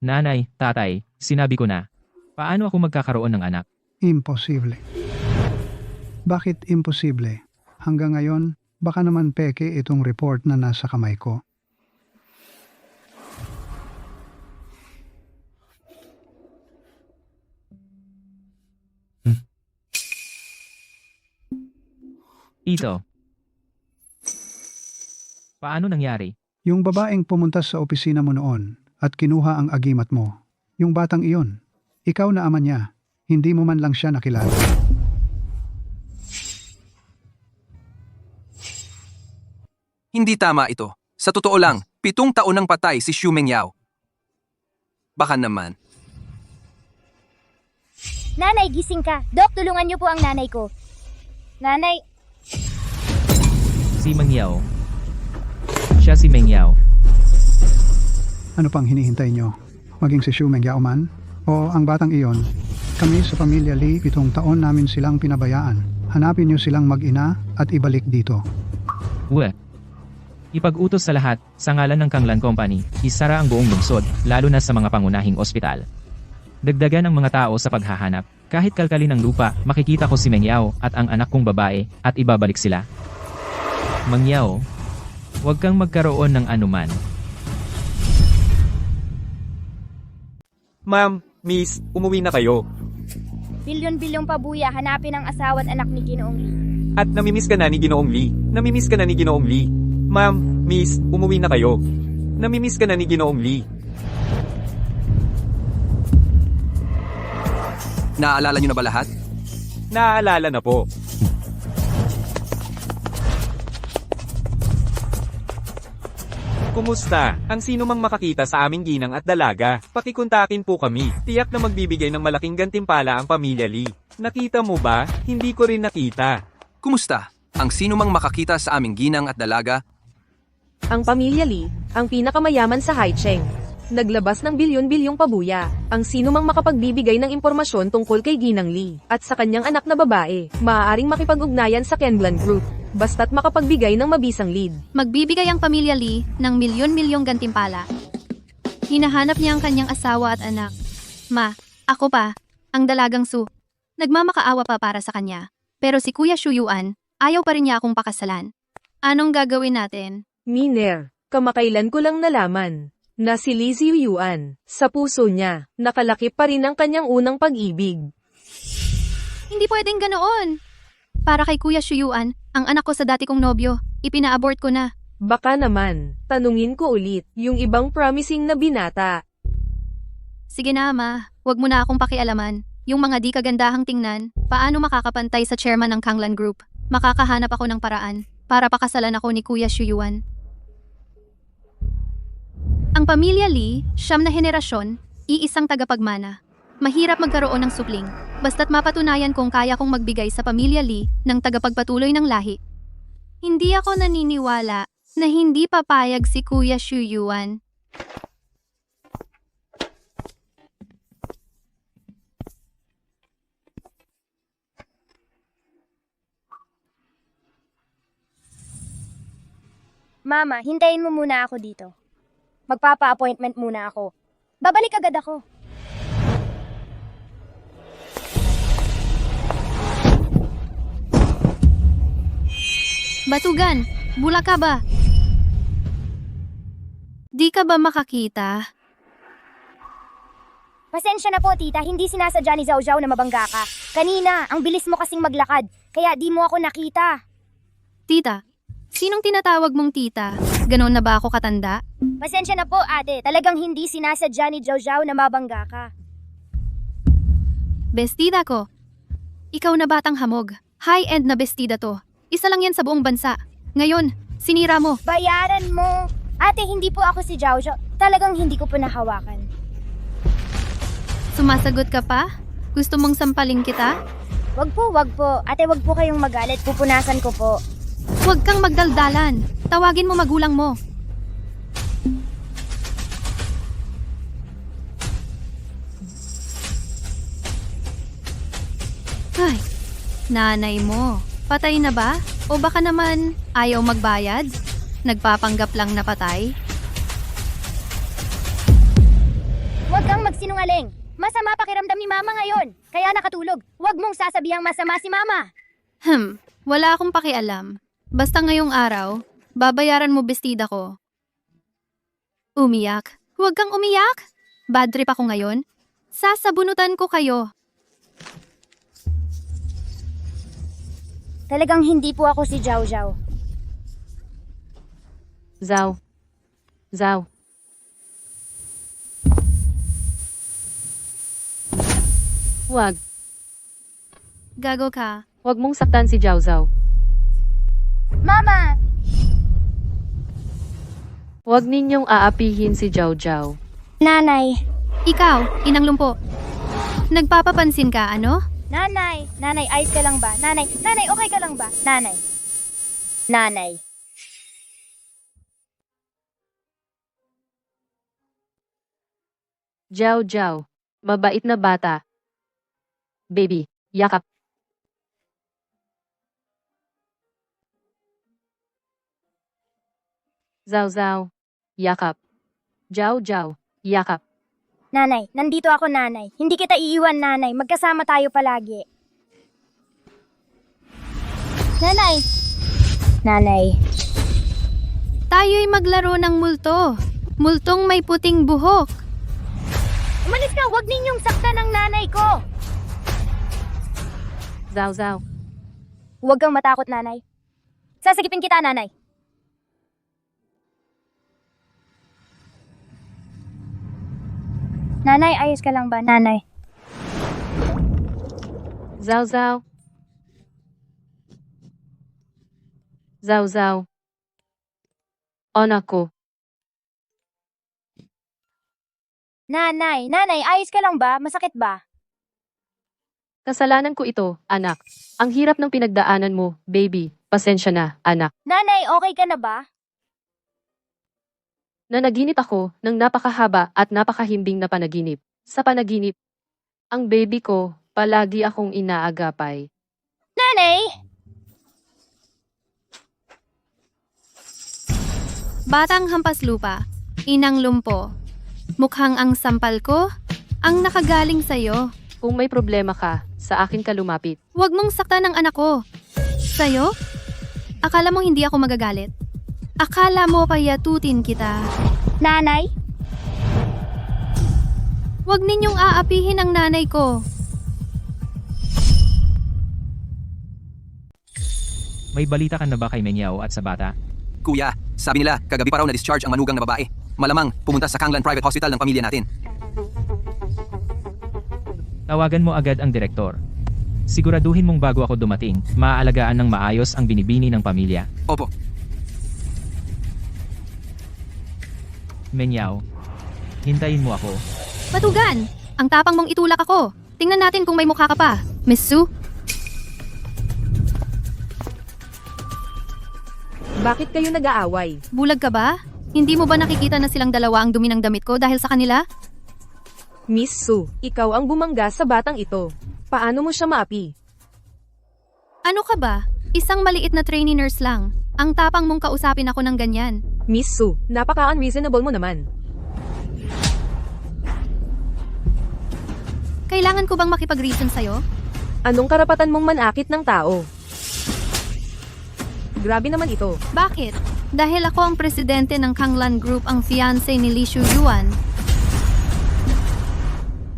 [SPEAKER 1] Nanay, tatay, sinabi ko na. Paano ako magkakaroon ng anak?
[SPEAKER 5] Imposible. Bakit imposible? Hanggang ngayon, baka naman peke itong report na nasa kamay ko.
[SPEAKER 1] Ito. Paano nangyari?
[SPEAKER 5] Yung babaeng pumunta sa opisina mo noon at kinuha ang agimat mo, yung batang iyon, ikaw na ama niya, hindi mo man lang siya nakilala.
[SPEAKER 7] Hindi tama ito. Sa totoo lang, 7 taon nang patay si Xu Mengyao. Baka naman.
[SPEAKER 6] Nanay, gising ka. Dok, tulungan niyo po ang nanay ko. Nanay,
[SPEAKER 1] Si Meng Yao. Siya si Meng Yao.
[SPEAKER 5] Ano pang hinihintay nyo? Maging si Xu Mengyao man? O ang batang iyon? Kami sa pamilya Lee, 7 taon namin silang pinabayaan. Hanapin nyo silang mag-ina at ibalik dito.
[SPEAKER 1] Uwe. Ipag-utos sa lahat, sa ngalan ng Kanglan Company, isara ang buong lungsod, lalo na sa mga pangunahing ospital. Dagdagan ang mga tao sa paghahanap. Kahit kalkalin ng lupa, makikita ko si Meng Yao at ang anak kong babae at ibabalik sila. Meng Yao, huwag kang magkaroon ng anuman.
[SPEAKER 3] Ma'am, miss, umuwi na kayo.
[SPEAKER 6] bilyon-bilyong pabuya hanapin ang asawa at anak ni Ginoong Lee.
[SPEAKER 3] At namimiss ka na ni Ginoong Lee. Namimiss ka na ni Ginoong Lee. Ma'am, miss, umuwi na kayo. Namimiss ka na ni Ginoong Lee.
[SPEAKER 7] Naaalala niyo na ba lahat?
[SPEAKER 3] Naaalala na po. Kumusta? Ang sino mang makakita sa aming ginang at dalaga, pakikuntakin po kami. Tiyak na magbibigay ng malaking gantimpala ang pamilya Lee. Nakita mo ba? Hindi ko rin nakita.
[SPEAKER 7] Kumusta? Ang sino mang makakita sa aming ginang at dalaga?
[SPEAKER 4] Ang pamilya Lee, ang pinakamayaman sa Haicheng. Naglabas ng bilyon-bilyong pabuya. Ang sino mang makapagbibigay ng impormasyon tungkol kay Ginang Lee at sa kanyang anak na babae, maaaring makipag-ugnayan sa Kanglan Group. Basta't makapagbigay ng mabisang lead.
[SPEAKER 9] Magbibigay ang pamilya Lee ng milyon-milyong gantimpala. Hinahanap niya ang kanyang asawa at anak. Ma, ako pa, ang dalagang Su. Nagmamakaawa pa para sa kanya. Pero si Kuya Shuyuan, ayaw pa rin niya akong pakasalan. Anong gagawin natin?
[SPEAKER 4] Miner, kamakailan ko lang nalaman na si Lee Ziyuan, sa puso niya, nakalakip pa rin ang kanyang unang pag-ibig.
[SPEAKER 9] Hindi pwedeng ganoon. Para kay Kuya Shuyuan, ang anak ko sa dati kong nobyo, ipina-abort ko na.
[SPEAKER 4] Baka naman, tanungin ko ulit, yung ibang promising na binata.
[SPEAKER 9] Sige na ma, wag mo na akong pakialaman. Yung mga di kagandahang tingnan, paano makakapantay sa chairman ng Kanglan Group? Makakahanap ako ng paraan para pakasalan ako ni Kuya Shuyuan. Ang pamilya Lee, 9 na henerasyon, iisang tagapagmana. Mahirap magkaroon ng supling, basta't mapatunayan kong kaya kong magbigay sa pamilya Lee ng tagapagpatuloy ng lahi. Hindi ako naniniwala na hindi papayag si Kuya Shuyuan.
[SPEAKER 6] Mama, hintayin mo muna ako dito. Magpapa-appointment muna ako. Babalik agad ako.
[SPEAKER 9] Batugan, bula ka ba? Di ka ba makakita?
[SPEAKER 6] Pasensya na po, tita. Hindi sinasadya ni Zhao Zhao na mabangga ka. Kanina, ang bilis mo kasing maglakad. Kaya di mo ako nakita.
[SPEAKER 9] Tita, sinong tinatawag mong tita? Ganoon na ba ako katanda?
[SPEAKER 6] Pasensya na po ate, talagang hindi sinasadya ni Jojo na mabangga ka.
[SPEAKER 9] Bestida ko. Ikaw na batang hamog. High-end na bestida to. Isa lang yan sa buong bansa. Ngayon, sinira mo.
[SPEAKER 6] Bayaran mo! Ate, hindi po ako si Jojo. Talagang hindi ko po nahawakan.
[SPEAKER 9] Sumasagot ka pa? Gusto mong sampalin kita?
[SPEAKER 6] Wag po, wag po. Ate, wag po kayong magalit. Pupunasan ko po.
[SPEAKER 9] Huwag kang magdaldalan. Tawagin mo magulang mo. Ay, nanay mo. Patay na ba? O baka naman ayaw magbayad? Nagpapanggap lang na patay?
[SPEAKER 6] Huwag kang magsinungaling. Masama pakiramdam ni Mama ngayon. Kaya nakatulog. Huwag mong sasabihang masama si Mama.
[SPEAKER 9] Wala akong pakialam. Basta ngayong araw, babayaran mo bestida ko. Umiyak. Huwag kang umiyak. Bad trip ako ngayon. Sasabunutan ko kayo.
[SPEAKER 6] Talagang hindi po ako si Jojo.
[SPEAKER 2] Zao. Zao. Huwag.
[SPEAKER 9] Gago ka.
[SPEAKER 2] Huwag mong saktan si Zhao Zhao.
[SPEAKER 6] Mama!
[SPEAKER 2] Huwag ninyong aapihin si Zhao Zhao.
[SPEAKER 6] Nanay!
[SPEAKER 9] Ikaw, inang lumpo. Nagpapapansin ka, ano?
[SPEAKER 6] Nanay! Nanay, ayos ka lang ba? Nanay! Nanay, okay ka lang ba? Nanay! Nanay!
[SPEAKER 2] Zhao Zhao. Mabait na bata. Baby, yakap. Zhao Zhao. Yakap. Zhao Zhao. Yakap.
[SPEAKER 6] Nanay, nandito ako nanay. Hindi kita iiwan nanay. Magkasama tayo palagi. Nanay! Nanay.
[SPEAKER 9] Tayo'y maglaro ng multo. Multong may puting buhok.
[SPEAKER 6] Umalis ka! Huwag ninyong saktan ang nanay ko!
[SPEAKER 2] Zhao Zhao.
[SPEAKER 6] Huwag kang matakot, nanay. Sasagipin kita, nanay. Nanay, ayos ka lang ba, nanay?
[SPEAKER 2] Zhao Zhao. Zhao Zhao. Anak ko.
[SPEAKER 6] Nanay, nanay, ayos ka lang ba? Masakit ba?
[SPEAKER 2] Kasalanan ko ito, anak. Ang hirap ng pinagdaanan mo, baby. Pasensya na, anak.
[SPEAKER 6] Nanay, okay ka na ba?
[SPEAKER 2] Nanaginip ako ng napakahaba at napakahimbing na panaginip. Sa panaginip, ang baby ko, palagi akong inaagapay.
[SPEAKER 6] Nanay!
[SPEAKER 9] Batang hampas lupa. Inang lumpo. Mukhang ang sampal ko, ang nakagaling sa'yo.
[SPEAKER 2] Kung may problema ka, sa akin ka lumapit.
[SPEAKER 9] Huwag mong saktan ang anak ko. Sa'yo? Akala mo hindi ako magagalit? Akala mo payatutin kita?
[SPEAKER 6] Nanay?
[SPEAKER 9] Huwag ninyong aapihin ang nanay ko.
[SPEAKER 1] May balita ka na ba kay Mengyao at sa bata?
[SPEAKER 7] Kuya, sabi nila, kagabi pa raw na-discharge ang manugang na babae. Malamang, pumunta sa Kanglan Private Hospital ng pamilya natin.
[SPEAKER 1] Tawagan mo agad ang direktor. Siguraduhin mong bago ako dumating, maaalagaan ng maayos ang binibini ng pamilya.
[SPEAKER 7] Opo.
[SPEAKER 1] Mengyao, hintayin mo ako.
[SPEAKER 9] Batugan! Ang tapang mong itulak ako. Tingnan natin kung may mukha ka pa. Miss Sue?
[SPEAKER 4] Bakit kayo nag-aaway?
[SPEAKER 9] Bulag ka ba? Hindi mo ba nakikita na silang dalawa ang dumi ng damit ko dahil sa kanila?
[SPEAKER 4] Miss Sue, ikaw ang bumangga sa batang ito. Paano mo siya maapi?
[SPEAKER 9] Ano ka ba? Isang maliit na trainee nurse lang. Ang tapang mong kausapin ako ng ganyan.
[SPEAKER 4] Miss Sue, napaka-unreasonable mo naman.
[SPEAKER 9] Kailangan ko bang makipag-reason sa'yo?
[SPEAKER 4] Anong karapatan mong manakit ng tao? Grabe naman ito.
[SPEAKER 9] Bakit? Dahil ako ang presidente ng Kanglan Group, ang fiancé ni Li Shuyuan.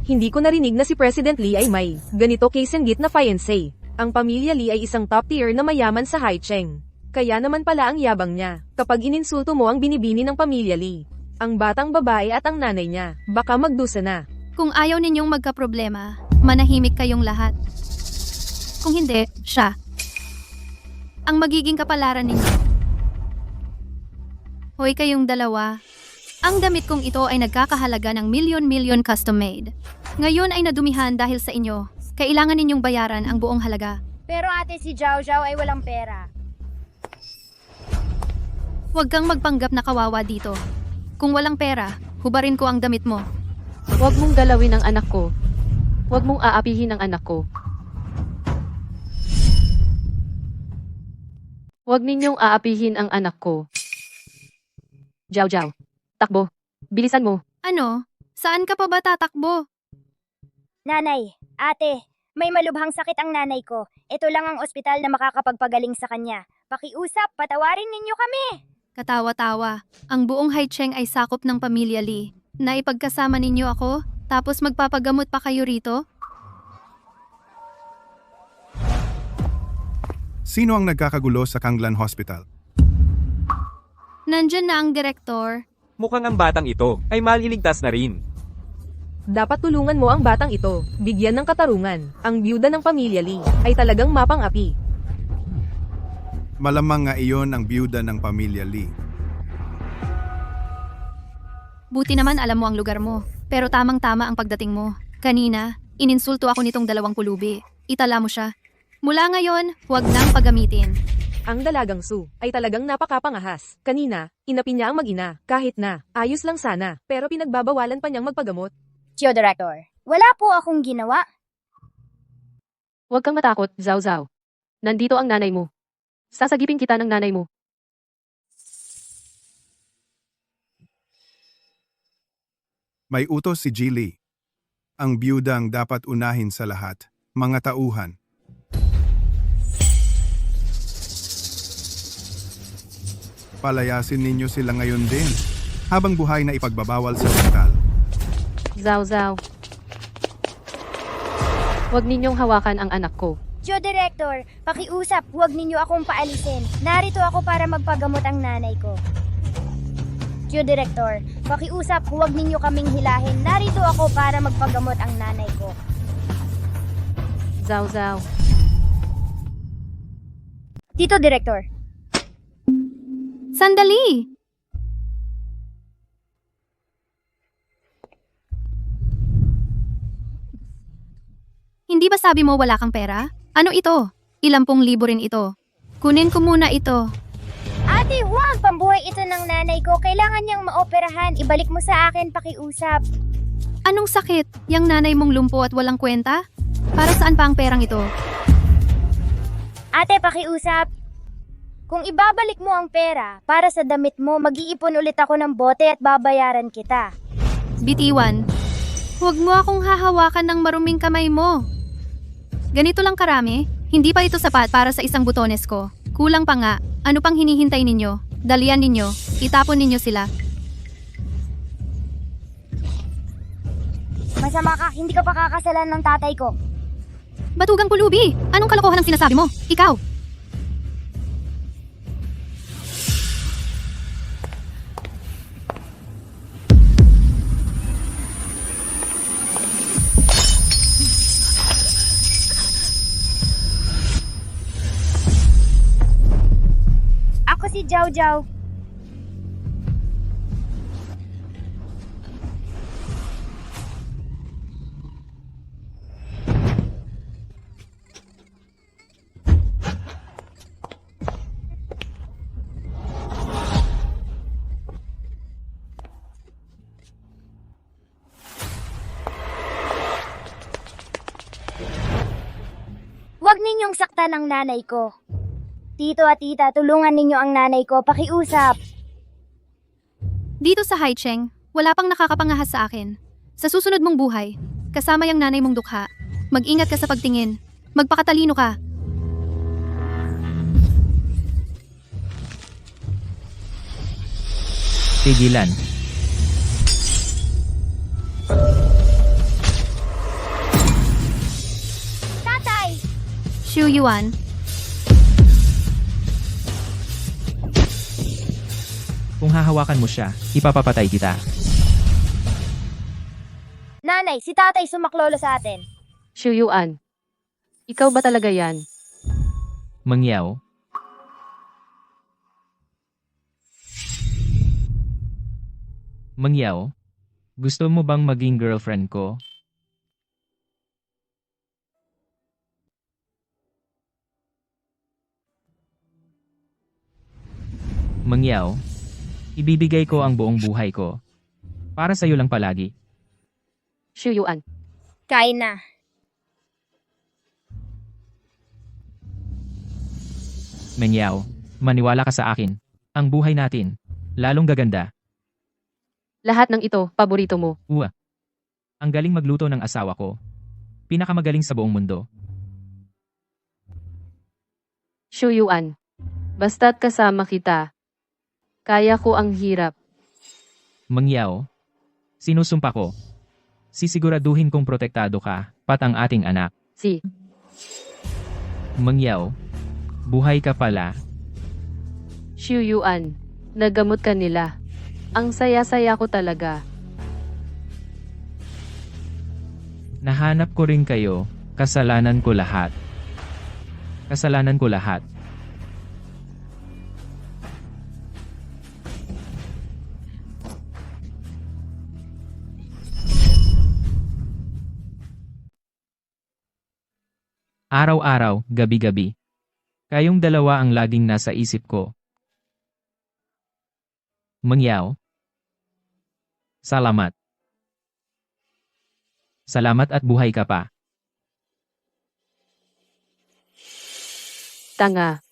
[SPEAKER 4] Hindi ko narinig na si President Lee ay may ganito kasenggit na fiancé. Ang pamilya Lee ay isang top tier na mayaman sa Haicheng. Kaya naman pala ang yabang niya, kapag ininsulto mo ang binibini ng pamilya Lee. Ang batang babae at ang nanay niya, baka magdusa na.
[SPEAKER 9] Kung ayaw ninyong magkaproblema, manahimik kayong lahat. Kung hindi, siya. Ang magiging kapalaran ninyo. Hoy kayong dalawa. Ang damit kong ito ay nagkakahalaga ng milyon-milyon custom made. Ngayon ay nadumihan dahil sa inyo. Kailangan ninyong bayaran ang buong halaga.
[SPEAKER 6] Pero ate, si Zhao Zhao ay walang pera.
[SPEAKER 9] Huwag kang magpanggap na kawawa dito. Kung walang pera, hubarin ko ang damit mo.
[SPEAKER 2] Huwag mong galawin ang anak ko. Huwag mong aapihin ang anak ko. Huwag ninyong aapihin ang anak ko. Zhao Zhao. Takbo. Bilisan mo.
[SPEAKER 9] Ano? Saan ka pa ba tatakbo?
[SPEAKER 6] Nanay, ate, may malubhang sakit ang nanay ko. Ito lang ang ospital na makakapagpagaling sa kanya. Pakiusap, patawarin ninyo kami.
[SPEAKER 9] Katawa-tawa. Ang buong Haicheng ay sakop ng pamilya Lee. Naipagkasama ninyo ako, tapos magpapagamot pa kayo rito?
[SPEAKER 8] Sino ang nagkakagulo sa Kanglan Hospital?
[SPEAKER 9] Nandyan na ang direktor.
[SPEAKER 3] Mukhang ang batang ito ay maliligtas na rin.
[SPEAKER 4] Dapat tulungan mo ang batang ito, bigyan ng katarungan. Ang byuda ng pamilya Lee ay talagang mapang-api.
[SPEAKER 8] Malamang nga iyon ang byuda ng pamilya Lee.
[SPEAKER 9] Buti naman alam mo ang lugar mo. Pero tamang-tama ang pagdating mo. Kanina, ininsulto ako nitong 2 pulubi. Itala mo siya. Mula ngayon, huwag nang paggamitin.
[SPEAKER 4] Ang dalagang Su ay talagang napakapangahas. Kanina, inapi niya ang mag-ina. Kahit na, ayos lang sana. Pero pinagbabawalan pa niyang magpagamot.
[SPEAKER 6] Tio Director, wala po akong ginawa.
[SPEAKER 2] Huwag kang matakot, Zhao Zhao. Nandito ang nanay mo. Sasagipin kita ng nanay mo.
[SPEAKER 8] May utos si Jilly. Ang byudang dapat unahin sa lahat, mga tauhan. Palayasin ninyo sila ngayon din, habang buhay na ipagbabawal sa ospital.
[SPEAKER 2] Zhao Zhao. Huwag ninyong hawakan ang anak ko.
[SPEAKER 6] Tio Director, pakiusap, huwag ninyo akong paalisin. Narito ako para magpagamot ang nanay ko. Tio Director, pakiusap, huwag ninyo kaming hilahin. Narito ako para magpagamot ang nanay ko.
[SPEAKER 2] Zhao Zhao.
[SPEAKER 6] Tito Director,
[SPEAKER 9] Sandali! Hindi ba sabi mo wala kang pera? Ano ito? 10,000 rin ito. Kunin ko muna ito.
[SPEAKER 6] ate, huwag! Pambuhay ito ng nanay ko. Kailangan niyang maoperahan. Ibalik mo sa akin, pakiusap.
[SPEAKER 9] Anong sakit? Yang nanay mong lumpo at walang kwenta? Para saan pa ang perang ito?
[SPEAKER 6] Ate, pakiusap. Kung ibabalik mo ang pera para sa damit mo, mag-iipon ulit ako ng bote at babayaran kita.
[SPEAKER 9] Bitiwan. Huwag mo akong hahawakan ng maruming kamay mo. Ganito lang karami, hindi pa ito sapat para sa isang butones ko. Kulang pa nga, ano pang hinihintay ninyo? Dalian ninyo, itapon ninyo sila.
[SPEAKER 6] Masama ka, hindi ka pa kakasalan ng tatay ko.
[SPEAKER 9] Batugang pulubi! Anong kalokohan ang sinasabi mo? Ikaw!
[SPEAKER 6] Ako si Zhao Zhao. Huwag ninyong saktan ang nanay ko. Tito at tita, tulungan ninyo ang nanay ko. Pakiusap.
[SPEAKER 9] Dito sa Haicheng, wala pang nakakapangahas sa akin. Sa susunod mong buhay, kasama yung nanay mong dukha, mag-ingat ka sa pagtingin. Magpakatalino ka.
[SPEAKER 1] Tigilan.
[SPEAKER 6] Tatay!
[SPEAKER 9] Xu Yuan,
[SPEAKER 1] hahawakan mo siya, ipapapatay kita.
[SPEAKER 6] Nanay, si tatay sumaklolo sa atin.
[SPEAKER 2] Shuyuan. Ikaw ba talaga yan?
[SPEAKER 1] Mangyaw. Mangyaw, gusto mo bang maging girlfriend ko? Mangyaw, ibibigay ko ang buong buhay ko. Para sa'yo lang palagi.
[SPEAKER 2] Shuyuan.
[SPEAKER 6] Kain na.
[SPEAKER 1] Mangyaw, maniwala ka sa akin. Ang buhay natin, lalong gaganda.
[SPEAKER 2] Lahat ng ito, paborito mo.
[SPEAKER 1] Ang galing magluto ng asawa ko. Pinakamagaling sa buong mundo.
[SPEAKER 2] Shuyuan. Basta't kasama kita. Kaya ko ang hirap.
[SPEAKER 1] Mangyaw, sinusumpa ko. Sisiguraduhin kong protektado ka, pat ang ating anak.
[SPEAKER 2] Si.
[SPEAKER 1] Mangyaw, buhay ka pala.
[SPEAKER 2] Shuyuan. Nagamot ka nila. Ang saya-saya ko talaga.
[SPEAKER 1] Nahanap ko rin kayo, kasalanan ko lahat. Kasalanan ko lahat. Araw-araw, gabi-gabi. Kayong dalawa ang laging nasa isip ko. Mangyaw. Salamat. Salamat at buhay ka pa.
[SPEAKER 2] Tanga.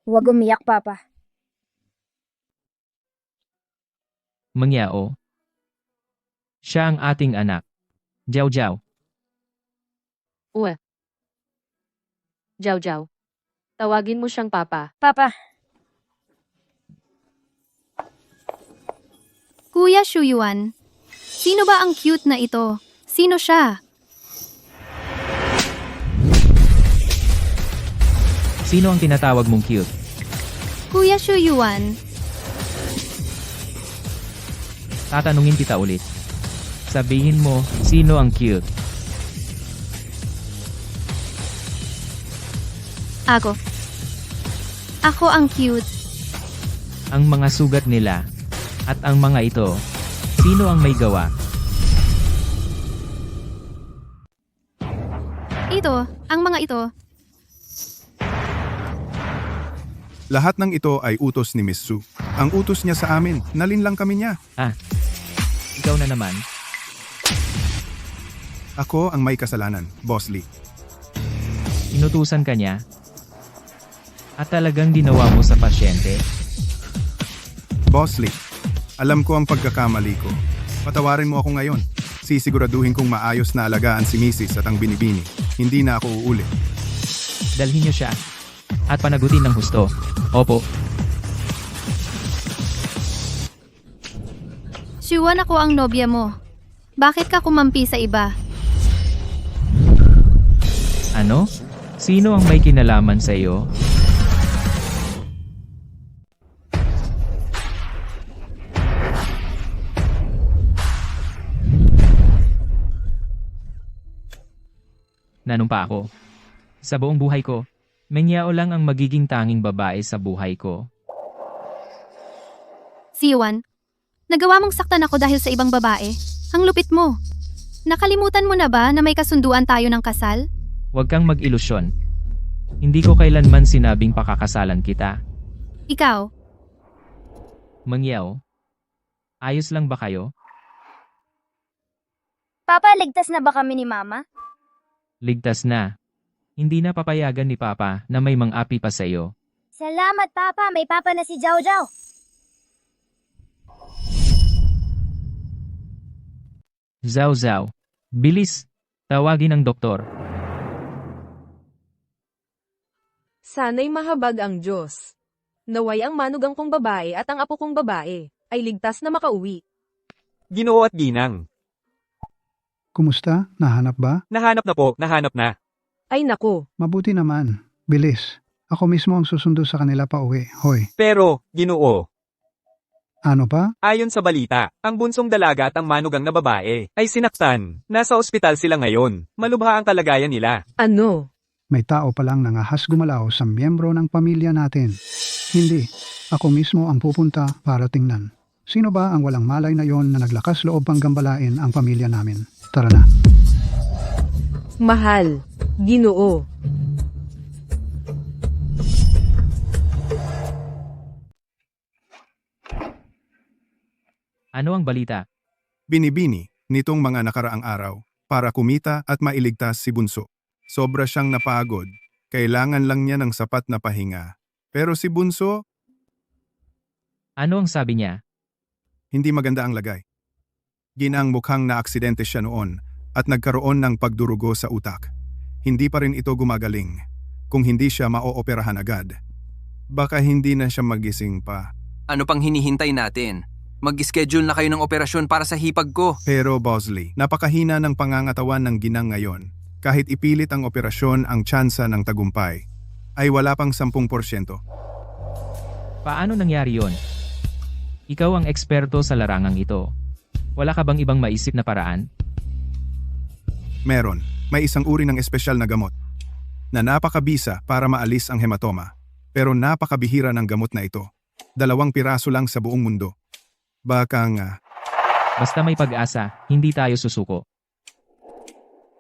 [SPEAKER 6] Huwag umiyak, Papa.
[SPEAKER 1] Mangyao. Siya ang ating anak. Jiao.
[SPEAKER 2] Jiao. Tawagin mo siyang papa.
[SPEAKER 6] Papa.
[SPEAKER 9] Kuya Shuyuan, sino ba ang cute na ito? Sino siya?
[SPEAKER 1] Sino ang tinatawag mong cute?
[SPEAKER 9] Kuya Shuyuan,
[SPEAKER 1] Tatanungin kita ulit. Sabihin mo, sino ang cute?
[SPEAKER 9] ako. Ako ang cute.
[SPEAKER 1] Ang mga sugat nila. At ang mga ito. Sino ang may gawa?
[SPEAKER 9] Ito, ang mga ito.
[SPEAKER 8] Lahat ng ito ay utos ni Miss Su. Ang utos niya sa amin, nalinlang kami niya.
[SPEAKER 1] Ikaw na naman.
[SPEAKER 8] Ako ang may kasalanan, Boss Lee.
[SPEAKER 1] Inutusan ka niya. At talagang ginawa mo sa pasyente.
[SPEAKER 8] Boss Lee, alam ko ang pagkakamali ko. Patawarin mo ako ngayon. Sisiguraduhin kong maayos na alagaan si Mrs. at ang binibini. Hindi na ako uulit.
[SPEAKER 1] Dalhin niyo siya. At panagutin ng husto. Opo.
[SPEAKER 9] Shuyuan, ako ang nobya mo. Bakit ka kumampi sa iba?
[SPEAKER 1] Ano? Sino ang may kinalaman sa iyo? Nanumpa ako. Sa buong buhay ko, Mengyao lang ang magiging tanging babae sa buhay ko.
[SPEAKER 9] Siwan, nagawa mong saktan ako dahil sa ibang babae. Ang lupit mo. Nakalimutan mo na ba na may kasunduan tayo ng kasal?
[SPEAKER 1] Huwag kang mag-ilusyon. Hindi ko kailanman sinabing pakakasalan kita.
[SPEAKER 9] Ikaw,
[SPEAKER 1] Mengyao, ayos lang ba kayo?
[SPEAKER 6] Papa, ligtas na ba kami ni Mama?
[SPEAKER 1] Ligtas na. Hindi na papayagan ni Papa na may mang-api pa sa iyo.
[SPEAKER 6] Salamat, Papa. May Papa na si Jiao Jiao.
[SPEAKER 1] Zhao, bilis. Tawagin ang doktor.
[SPEAKER 4] Sana'y mahabag ang Diyos. Naway ang manugang kong babae at ang apo kong babae ay ligtas na makauwi.
[SPEAKER 3] Ginoo at ginang.
[SPEAKER 5] Kumusta? Nahanap ba?
[SPEAKER 3] Nahanap na po, nahanap na.
[SPEAKER 4] Ay nako,
[SPEAKER 5] Mabuti naman. Bilis. Ako mismo ang susundo sa kanila pa uwi. Hoy,
[SPEAKER 3] Pero, Ginoo,
[SPEAKER 5] ano pa?
[SPEAKER 3] ayon sa balita, ang bunsong dalaga at ang manugang na babae ay sinaktan. Nasa ospital sila ngayon. Malubha ang kalagayan nila.
[SPEAKER 4] Ano?
[SPEAKER 5] May tao palang nangahas gumalaw sa miyembro ng pamilya natin. Hindi. Ako mismo ang pupunta para tingnan. Sino ba ang walang malay na yon na naglakas loob pang gambalain ang pamilya namin? Tara na.
[SPEAKER 4] Mahal. Ginoo.
[SPEAKER 1] Ano ang balita?
[SPEAKER 8] Binibini nitong mga nakaraang araw para kumita at mailigtas si Bunso. Sobra siyang napagod. Kailangan lang niya ng sapat na pahinga. Pero si Bunso,
[SPEAKER 1] Ano ang sabi niya?
[SPEAKER 8] hindi maganda ang lagay. Ginang mukhang na-aksidente siya noon at nagkaroon ng pagdurugo sa utak. Hindi pa rin ito gumagaling. Kung hindi siya maooperahan agad, baka hindi na siya magising pa.
[SPEAKER 7] Ano pang hinihintay natin? Mag-schedule na kayo ng operasyon para sa hipag ko.
[SPEAKER 8] Pero Bosley, napakahina ng pangangatawan ng ginang ngayon. Kahit ipilit ang operasyon, ang tsansa ng tagumpay ay wala pang 10%.
[SPEAKER 1] Paano nangyari yon? Ikaw ang eksperto sa larangang ito. Wala ka bang ibang maisip na paraan?
[SPEAKER 8] Meron, may isang uri ng espesyal na gamot na napakabisa para maalis ang hematoma. Pero napakabihira ng gamot na ito. 2 piraso lang sa buong mundo. Baka nga,
[SPEAKER 1] Basta may pag-asa, hindi tayo susuko.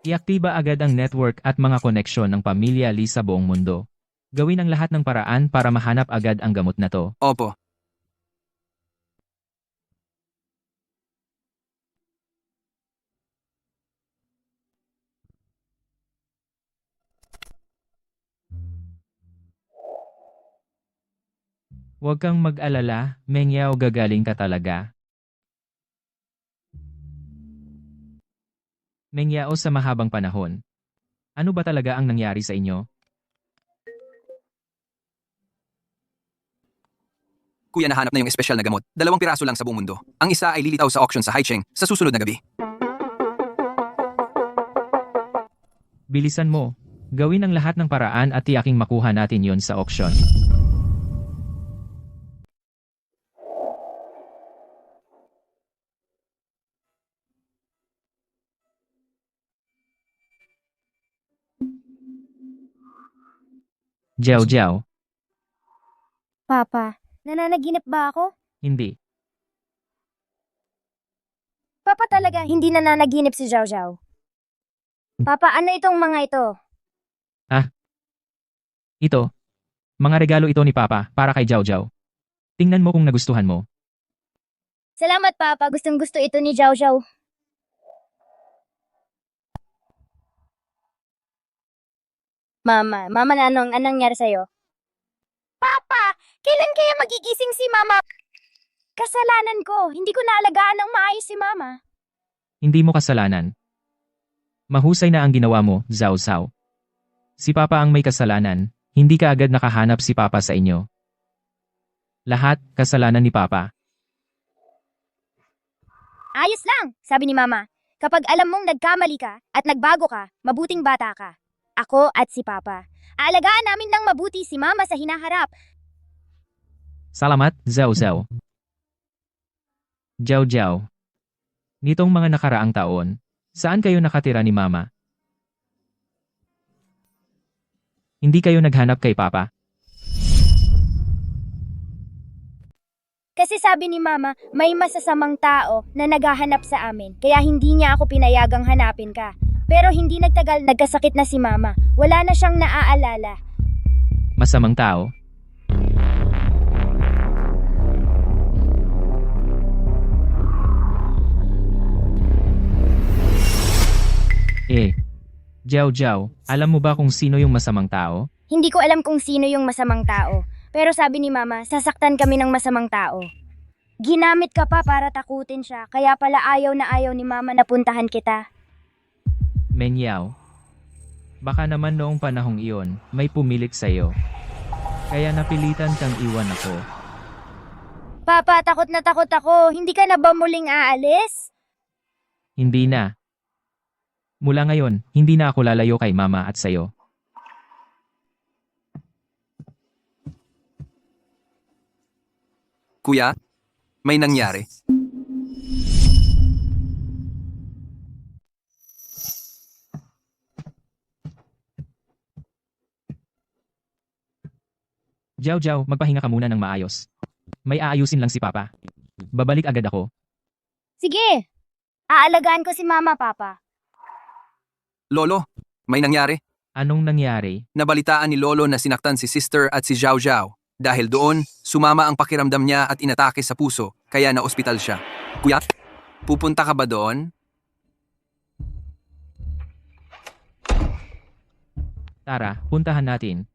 [SPEAKER 1] Iaktiba agad ang network at mga koneksyon ng pamilya Lee sa buong mundo. Gawin ang lahat ng paraan para mahanap agad ang gamot na to.
[SPEAKER 7] Opo.
[SPEAKER 1] Huwag kang mag-alala, Mengyao, gagaling ka talaga. Mengyao, sa mahabang panahon. Ano ba talaga ang nangyari sa inyo?
[SPEAKER 7] Kuya, nahanap na yung espesyal na gamot. 2 piraso lang sa buong mundo. Ang isa ay lilitaw sa auction sa Haicheng sa susunod na gabi.
[SPEAKER 1] Bilisan mo. Gawin ang lahat ng paraan at tiyaking makuha natin yon sa auction. Jiao Jiao,
[SPEAKER 6] Papa, nananaginip ba ako?
[SPEAKER 1] hindi.
[SPEAKER 6] Papa, talaga hindi nananaginip si Zhao Zhao. Papa, ano itong mga ito?
[SPEAKER 1] Ito. Mga regalo ito ni Papa para kay Jiao Jiao. Tingnan mo kung nagustuhan mo.
[SPEAKER 6] Salamat, Papa. Gustong-gusto ito ni Zhao Zhao. Mama, na anong nangyari sa'yo? Papa, kailan kaya magigising si Mama? Kasalanan ko. Hindi ko naalagaan ng maayos si Mama.
[SPEAKER 1] Hindi mo kasalanan. Mahusay na ang ginawa mo, Zhao Zhao. Si Papa ang may kasalanan, hindi ka agad nakahanap si Papa sa inyo. Lahat, kasalanan ni Papa.
[SPEAKER 6] Ayos lang, sabi ni Mama. Kapag alam mong nagkamali ka at nagbago ka, mabuting bata ka. Ako at si Papa. Aalagaan namin ng mabuti si Mama sa hinaharap.
[SPEAKER 1] Salamat, Zhao Zhao. Jiao Jiao. Nitong mga nakaraang taon, saan kayo nakatira ni Mama? Hindi kayo naghanap kay Papa?
[SPEAKER 6] Kasi sabi ni Mama, may masasamang tao na naghahanap sa amin, kaya hindi niya ako pinayagang hanapin ka. Pero hindi nagtagal, nagkasakit na si Mama. Wala na siyang naaalala.
[SPEAKER 1] Masamang tao? Jiao Jiao, alam mo ba kung sino yung masamang tao?
[SPEAKER 6] Hindi ko alam kung sino yung masamang tao. Pero sabi ni Mama, sasaktan kami ng masamang tao. Ginamit ka pa para takutin siya, kaya pala ayaw na ayaw ni Mama na puntahan kita.
[SPEAKER 1] Mengyao. Baka naman noong panahong iyon, may pumilit sa'yo. Kaya napilitan kang iwan ako.
[SPEAKER 6] Papa, takot na takot ako. Hindi ka na ba muling aalis?
[SPEAKER 1] Hindi na. Mula ngayon, hindi na ako lalayo kay Mama at sa'yo.
[SPEAKER 7] Kuya, may nangyari.
[SPEAKER 1] Jiao Jiao, magpahinga ka muna ng maayos. May aayusin lang si Papa. Babalik agad ako.
[SPEAKER 6] Sige. Aalagaan ko si Mama, Papa.
[SPEAKER 7] Lolo, may nangyari.
[SPEAKER 1] Anong nangyari?
[SPEAKER 7] Nabalitaan ni Lolo na sinaktan si Sister at si Zhao Zhao. Dahil doon, sumama ang pakiramdam niya at inatake sa puso, kaya na-ospital siya. Kuya, pupunta ka ba doon?
[SPEAKER 1] Tara, puntahan natin.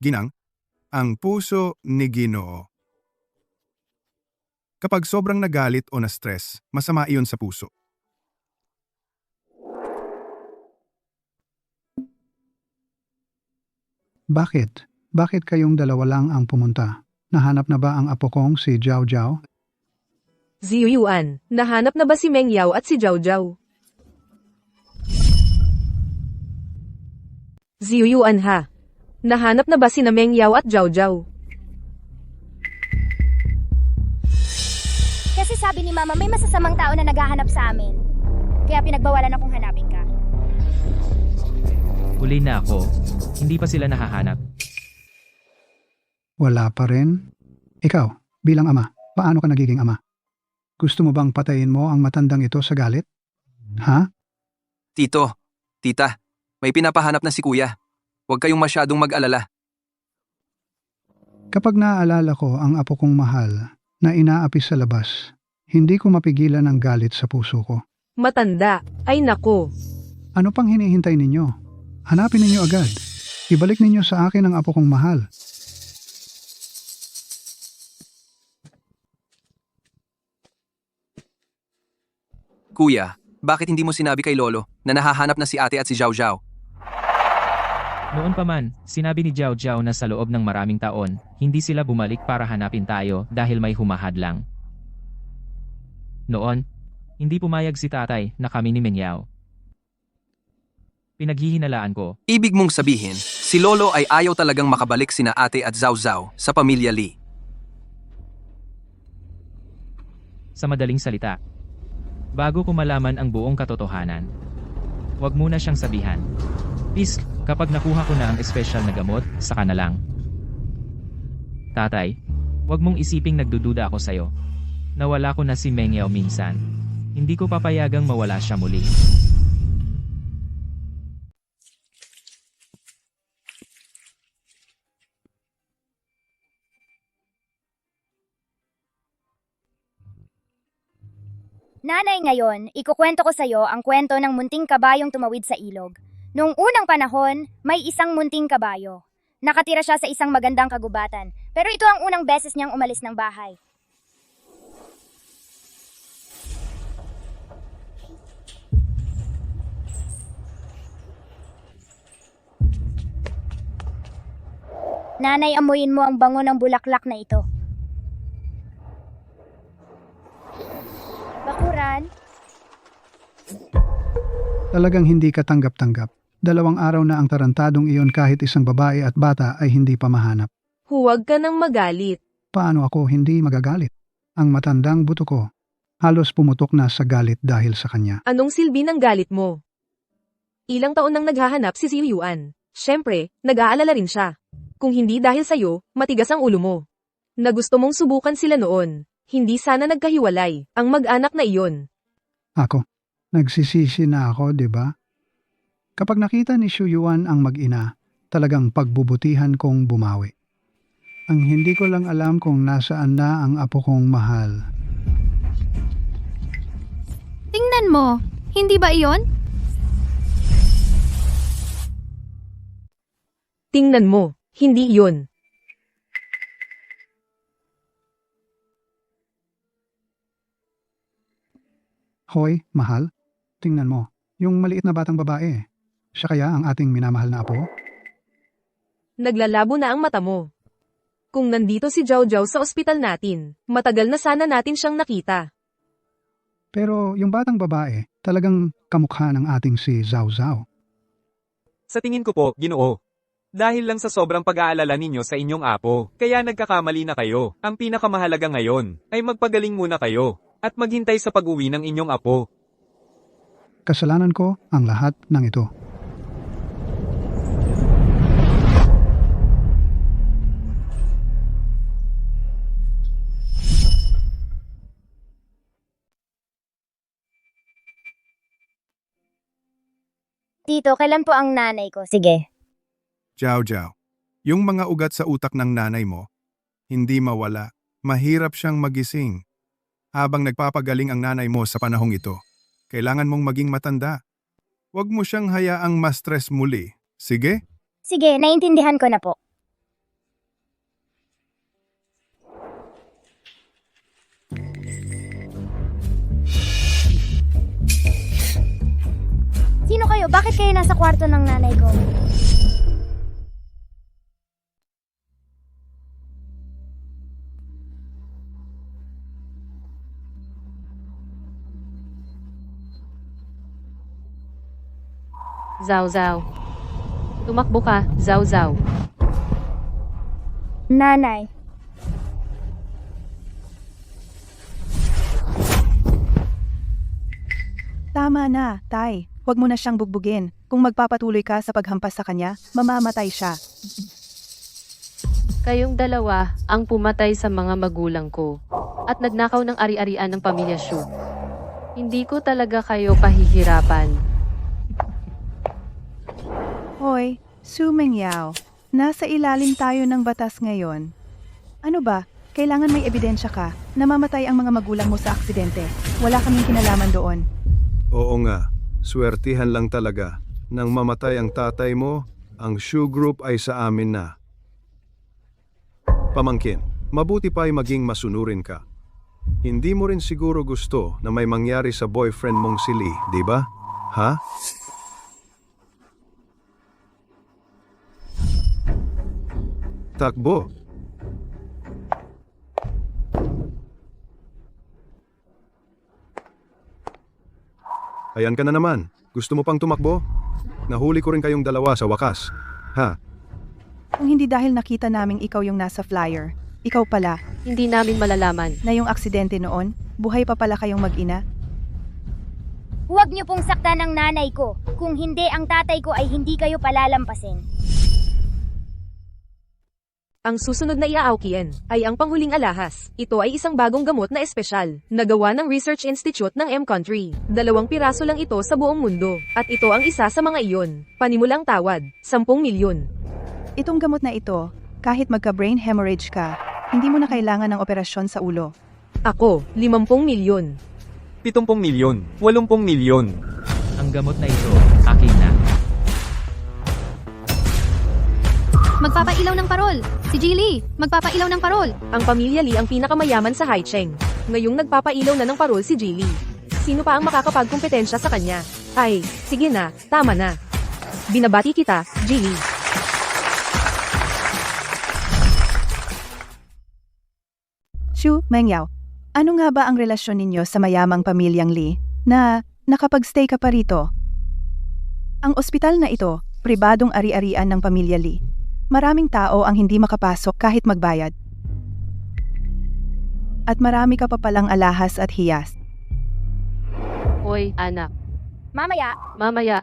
[SPEAKER 8] Ginang, ang puso ni Ginoo. Kapag sobrang nagalit o na-stress, masama iyon sa puso.
[SPEAKER 5] Bakit? Bakit kayong dalawa lang ang pumunta? Nahanap na ba ang apo kong si Jiao Jiao?
[SPEAKER 4] Ziyu Yuan, nahanap na ba si Meng Yao at si Zhao Zhao? Ziyu Yuan ha. Nahanap na ba si Meng Yao at Zhao Zhao?
[SPEAKER 6] Kasi sabi ni Mama may masasamang tao na naghahanap sa amin. Kaya pinagbawalan akong hanapin ka.
[SPEAKER 1] Huli na ako. Hindi pa sila nahahanap.
[SPEAKER 5] Wala pa rin? Ikaw, bilang ama, paano ka nagiging ama? Gusto mo bang patayin mo ang matandang ito sa galit? Ha?
[SPEAKER 7] Tito, tita, may pinapahanap na si Kuya. Huwag kayong masyadong mag-alala.
[SPEAKER 5] Kapag naaalala ko ang apo kong mahal na inaapi sa labas, hindi ko mapigilan ang galit sa puso ko.
[SPEAKER 4] Matanda, ay nako.
[SPEAKER 5] Ano pang hinihintay ninyo? Hanapin ninyo agad. Ibalik ninyo sa akin ang apo kong mahal.
[SPEAKER 7] Kuya, bakit hindi mo sinabi kay Lolo na nahahanap na si ate at si Zhao Zhao?
[SPEAKER 1] Noon pa man, sinabi ni Jiao Jiao na sa loob ng maraming taon, hindi sila bumalik para hanapin tayo dahil may humahadlang. Noon, hindi pumayag si tatay na kami ni Meng Yao. Pinaghihinalaan ko.
[SPEAKER 7] Ibig mong sabihin, si Lolo ay ayaw talagang makabalik sina ate at Zhao Zhao sa pamilya Li.
[SPEAKER 1] Sa madaling salita, bago ko malaman ang buong katotohanan, huwag muna siyang sabihan. Please, kapag nakuha ko na ang espesyal na gamot, saka na lang. Tatay, huwag mong isiping nagdududa ako sa'yo. Nawala ko na si Meng Yao minsan. Hindi ko papayagang mawala siya muli.
[SPEAKER 6] Nanay, ngayon, ikukwento ko sa'yo ang kwento ng munting kabayong tumawid sa ilog. Noong unang panahon, may isang munting kabayo. Nakatira siya sa isang magandang kagubatan, pero ito ang unang beses niyang umalis ng bahay. Nanay, amuyin mo ang bango ng bulaklak na ito. Bakuran,
[SPEAKER 5] Talagang hindi ka tanggap-tanggap. 2 araw na ang tarantadong iyon kahit isang babae at bata ay hindi pa mahanap.
[SPEAKER 4] Huwag ka nang magalit.
[SPEAKER 5] Paano ako hindi magagalit? Ang matandang buto ko, halos pumutok na sa galit dahil sa kanya.
[SPEAKER 4] Anong silbi ng galit mo? Ilang taon nang naghahanap si Ziyu Yuan. Siyempre, nag-aalala rin siya. Kung hindi dahil sa'yo, matigas ang ulo mo. Na gusto mong subukan sila noon. Hindi sana nagkahiwalay, ang mag-anak na iyon.
[SPEAKER 5] Ako, nagsisisi na ako, di ba? Kapag nakita ni Xu Yuan ang mag-ina, talagang pagbubutihan kong bumawi. Ang hindi ko lang alam kung nasaan na ang apo kong mahal.
[SPEAKER 9] Tingnan mo, hindi ba iyon?
[SPEAKER 4] Tingnan mo, hindi iyon.
[SPEAKER 5] Hoy, mahal, tingnan mo, yung maliit na batang babae. Siya kaya ang ating minamahal na apo?
[SPEAKER 4] Naglalabo na ang mata mo. Kung nandito si Zhao Zhao sa ospital natin, matagal na sana natin siyang nakita.
[SPEAKER 5] Pero yung batang babae, talagang kamukha ng ating si Zhao Zhao.
[SPEAKER 3] Sa tingin ko po, Ginoo. Dahil lang sa sobrang pag-aalala ninyo sa inyong apo, kaya nagkakamali na kayo. Ang pinakamahalaga ngayon, ay magpagaling muna kayo, at maghintay sa pag-uwi ng inyong apo.
[SPEAKER 5] Kasalanan ko ang lahat ng ito.
[SPEAKER 6] Tito, kailan po ang nanay ko? Sige.
[SPEAKER 8] Jiao Jiao, yung mga ugat sa utak ng nanay mo, hindi mawala. Mahirap siyang magising. Habang nagpapagaling ang nanay mo sa panahong ito, kailangan mong maging matanda. Huwag mo siyang hayaang ma-stress muli. Sige?
[SPEAKER 6] Sige, naintindihan ko na po. Sino kayo? Bakit kayo nasa kwarto ng nanay ko?
[SPEAKER 2] Zao Zao. Tumakbo ka, Zao Zao.
[SPEAKER 6] Nanay.
[SPEAKER 10] Tama na, Tay. Huwag mo na siyang bugbugin. Kung magpapatuloy ka sa paghampas sa kanya, mamamatay siya.
[SPEAKER 2] Kayong dalawa ang pumatay sa mga magulang ko at nagnakaw ng ari-arian ng pamilya Shu. Hindi ko talaga kayo pahihirapan.
[SPEAKER 10] Hoy, Su Mengyao, nasa ilalim tayo ng batas ngayon. Ano ba? Kailangan may ebidensya ka na mamatay ang mga magulang mo sa aksidente. Wala kaming kinalaman doon.
[SPEAKER 8] Oo nga, swertihan lang talaga. Nang mamatay ang tatay mo, ang Shu Group ay sa amin na. Pamangkin, mabuti pa ay maging masunurin ka. Hindi mo rin siguro gusto na may mangyari sa boyfriend mong si Lee, di ba? Ha? Takbo. Ayan ka na naman. Gusto mo pang tumakbo? Nahuli ko rin kayong dalawa sa wakas. Ha?
[SPEAKER 10] Kung hindi dahil nakita naming ikaw yung nasa flyer, ikaw pala,
[SPEAKER 2] Hindi namin malalaman.
[SPEAKER 10] na yung aksidente noon, buhay pa pala kayong mag-ina?
[SPEAKER 6] Huwag niyo pong saktan ang nanay ko. Kung hindi, ang tatay ko ay hindi kayo palalampasin.
[SPEAKER 4] Ang susunod na iaawkian ay ang panghuling alahas. Ito ay isang bagong gamot na espesyal, nagawa ng Research Institute ng M-Country. 2 piraso lang ito sa buong mundo, at ito ang isa sa mga iyon. Panimulang tawad, 10 milyon.
[SPEAKER 10] Itong gamot na ito, kahit magka-brain hemorrhage ka, hindi mo na kailangan ng operasyon sa ulo.
[SPEAKER 4] Ako, 50 milyon.
[SPEAKER 3] 70 milyon, 80 milyon.
[SPEAKER 1] Ang gamot na ito, akin na.
[SPEAKER 9] Magpapailaw ng parol! Si Jilly! Magpapailaw ng parol!
[SPEAKER 4] Ang pamilya Lee ang pinakamayaman sa Haicheng. Ngayong nagpapailaw na ng parol si Jilly. Sino pa ang makakapagkumpetensya sa kanya? Ay, sige na, tama na. Binabati kita, Jilly.
[SPEAKER 10] Shu Mengyao, ano nga ba ang relasyon ninyo sa mayamang pamilyang Lee na nakapag-stay ka pa rito? Ang ospital na ito, pribadong ari-arian ng pamilya Lee. Maraming tao ang hindi makapasok kahit magbayad. At marami ka pa palang alahas at hiyas.
[SPEAKER 2] Hoy, anak.
[SPEAKER 6] Mamaya,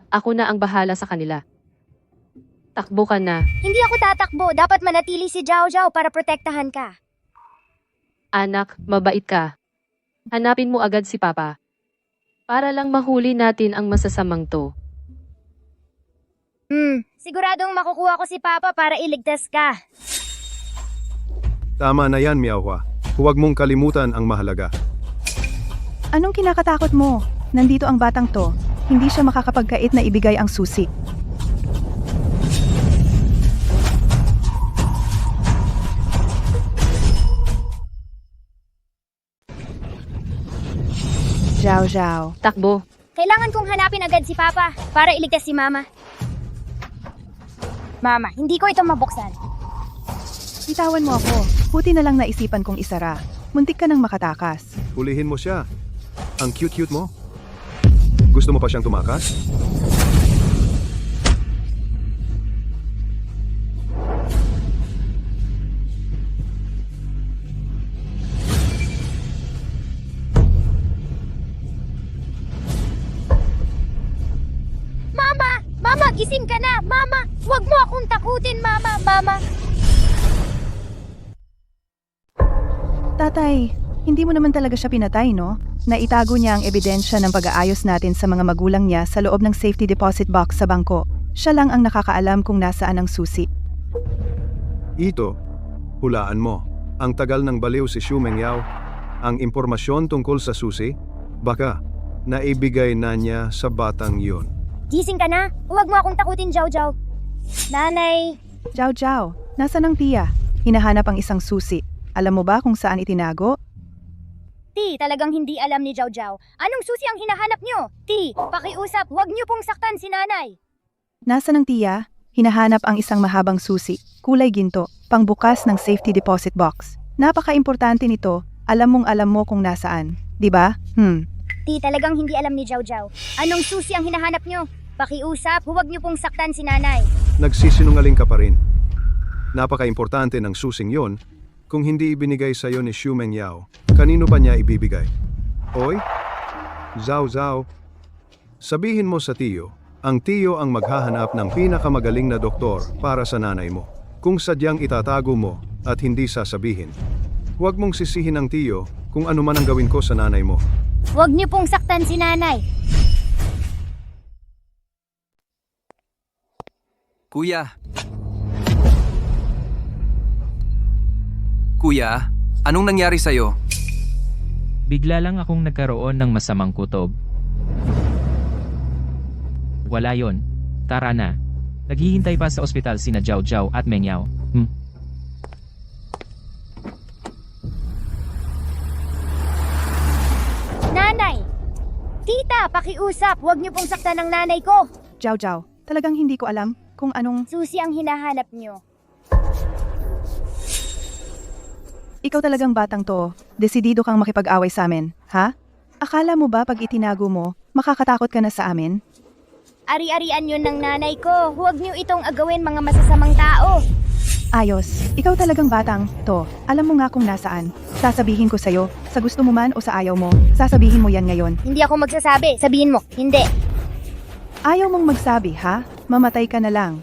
[SPEAKER 2] Ako na ang bahala sa kanila. Takbo ka na.
[SPEAKER 6] hindi ako tatakbo. Dapat manatili si Jiao Jiao para protektahan ka.
[SPEAKER 2] Anak, mabait ka. Hanapin mo agad si Papa. Para lang mahuli natin ang masasamang to.
[SPEAKER 6] Siguradong makukuha ko si Papa para iligtas ka.
[SPEAKER 8] Tama na yan, Miaohua. Huwag mong kalimutan ang mahalaga.
[SPEAKER 10] Anong kinakatakot mo? Nandito ang batang to. Hindi siya makakapagkait na ibigay ang susi. Jiao Jiao.
[SPEAKER 2] Takbo.
[SPEAKER 6] Kailangan kong hanapin agad si Papa para iligtas si Mama. Mama, hindi ko ito mabuksan.
[SPEAKER 10] Bitawan mo ako. Buti na lang naisipan kong isara. Muntik ka nang makatakas.
[SPEAKER 8] Hulihin mo siya. Ang cute-cute mo. Gusto mo pa siyang tumakas?
[SPEAKER 6] gising ka na! Mama! Huwag mo akong takutin, Mama! Mama!
[SPEAKER 10] Tatay, hindi mo naman talaga siya pinatay, no? Naitago niya ang ebidensya ng pag-aayos natin sa mga magulang niya sa loob ng safety deposit box sa bangko. Siya lang ang nakakaalam kung nasaan ang susi.
[SPEAKER 8] Ito, hulaan mo. Ang tagal ng baliw si Xu Mengyao. Ang impormasyon tungkol sa susi, baka naibigay na niya sa batang yun.
[SPEAKER 6] Gising ka na! Huwag mo akong takutin, Jow Jow! Nanay!
[SPEAKER 10] Jiao Jiao, nasaan ang tiya? Hinahanap ang isang susi. Alam mo ba kung saan itinago?
[SPEAKER 6] Ti, talagang hindi alam ni Jow Jow. Anong susi ang hinahanap nyo? Ti, pakiusap, huwag nyo pong saktan si nanay!
[SPEAKER 10] Nasaan ang tiya? Hinahanap ang isang mahabang susi, kulay ginto, pangbukas ng safety deposit box. Napaka-importante nito, alam mo kung nasaan. Di ba?
[SPEAKER 6] Ti, talagang hindi alam ni Jow Jow. Anong susi ang hinahanap nyo? Pakiusap, huwag nyo pong saktan si nanay.
[SPEAKER 8] Nagsisinungaling ka pa rin. Napaka-importante ng susing yon. Kung hindi ibinigay sa'yo ni Xu Mengyao, kanino ba niya ibibigay? Oy, Zhao Zhao, sabihin mo sa tiyo, ang tiyo ang maghahanap ng pinakamagaling na doktor para sa nanay mo. Kung sadyang itatago mo at hindi sasabihin, huwag mong sisihin ang tiyo kung ano man ang gawin ko sa nanay mo.
[SPEAKER 6] Huwag nyo pong saktan si nanay.
[SPEAKER 7] Kuya. Kuya, anong nangyari sa'yo?
[SPEAKER 1] Bigla lang akong nagkaroon ng masamang kutob. Wala yon. Tara na. Naghihintay pa sa ospital sina Jiao Jiao at Mengyao.
[SPEAKER 6] Nanay! Tita, pakiusap, huwag nyo pong saktan ng nanay ko.
[SPEAKER 10] Jiao Jiao, talagang hindi ko alam kung anong...
[SPEAKER 6] Susi ang hinahanap nyo.
[SPEAKER 10] Ikaw talagang batang to, desidido kang makipag-away sa amin, ha? Akala mo ba pag itinago mo, makakatakot ka na sa amin?
[SPEAKER 6] Ari-arian yun ng nanay ko. Huwag nyo itong agawin mga masasamang tao.
[SPEAKER 10] Ayos, ikaw talagang batang to, alam mo nga kung nasaan. Sasabihin ko sa'yo, sa gusto mo man o sa ayaw mo, sasabihin mo yan ngayon.
[SPEAKER 6] Hindi ako magsasabi. Sabihin mo, hindi.
[SPEAKER 10] Ayaw mong magsabi, ha? Mamatay ka na lang.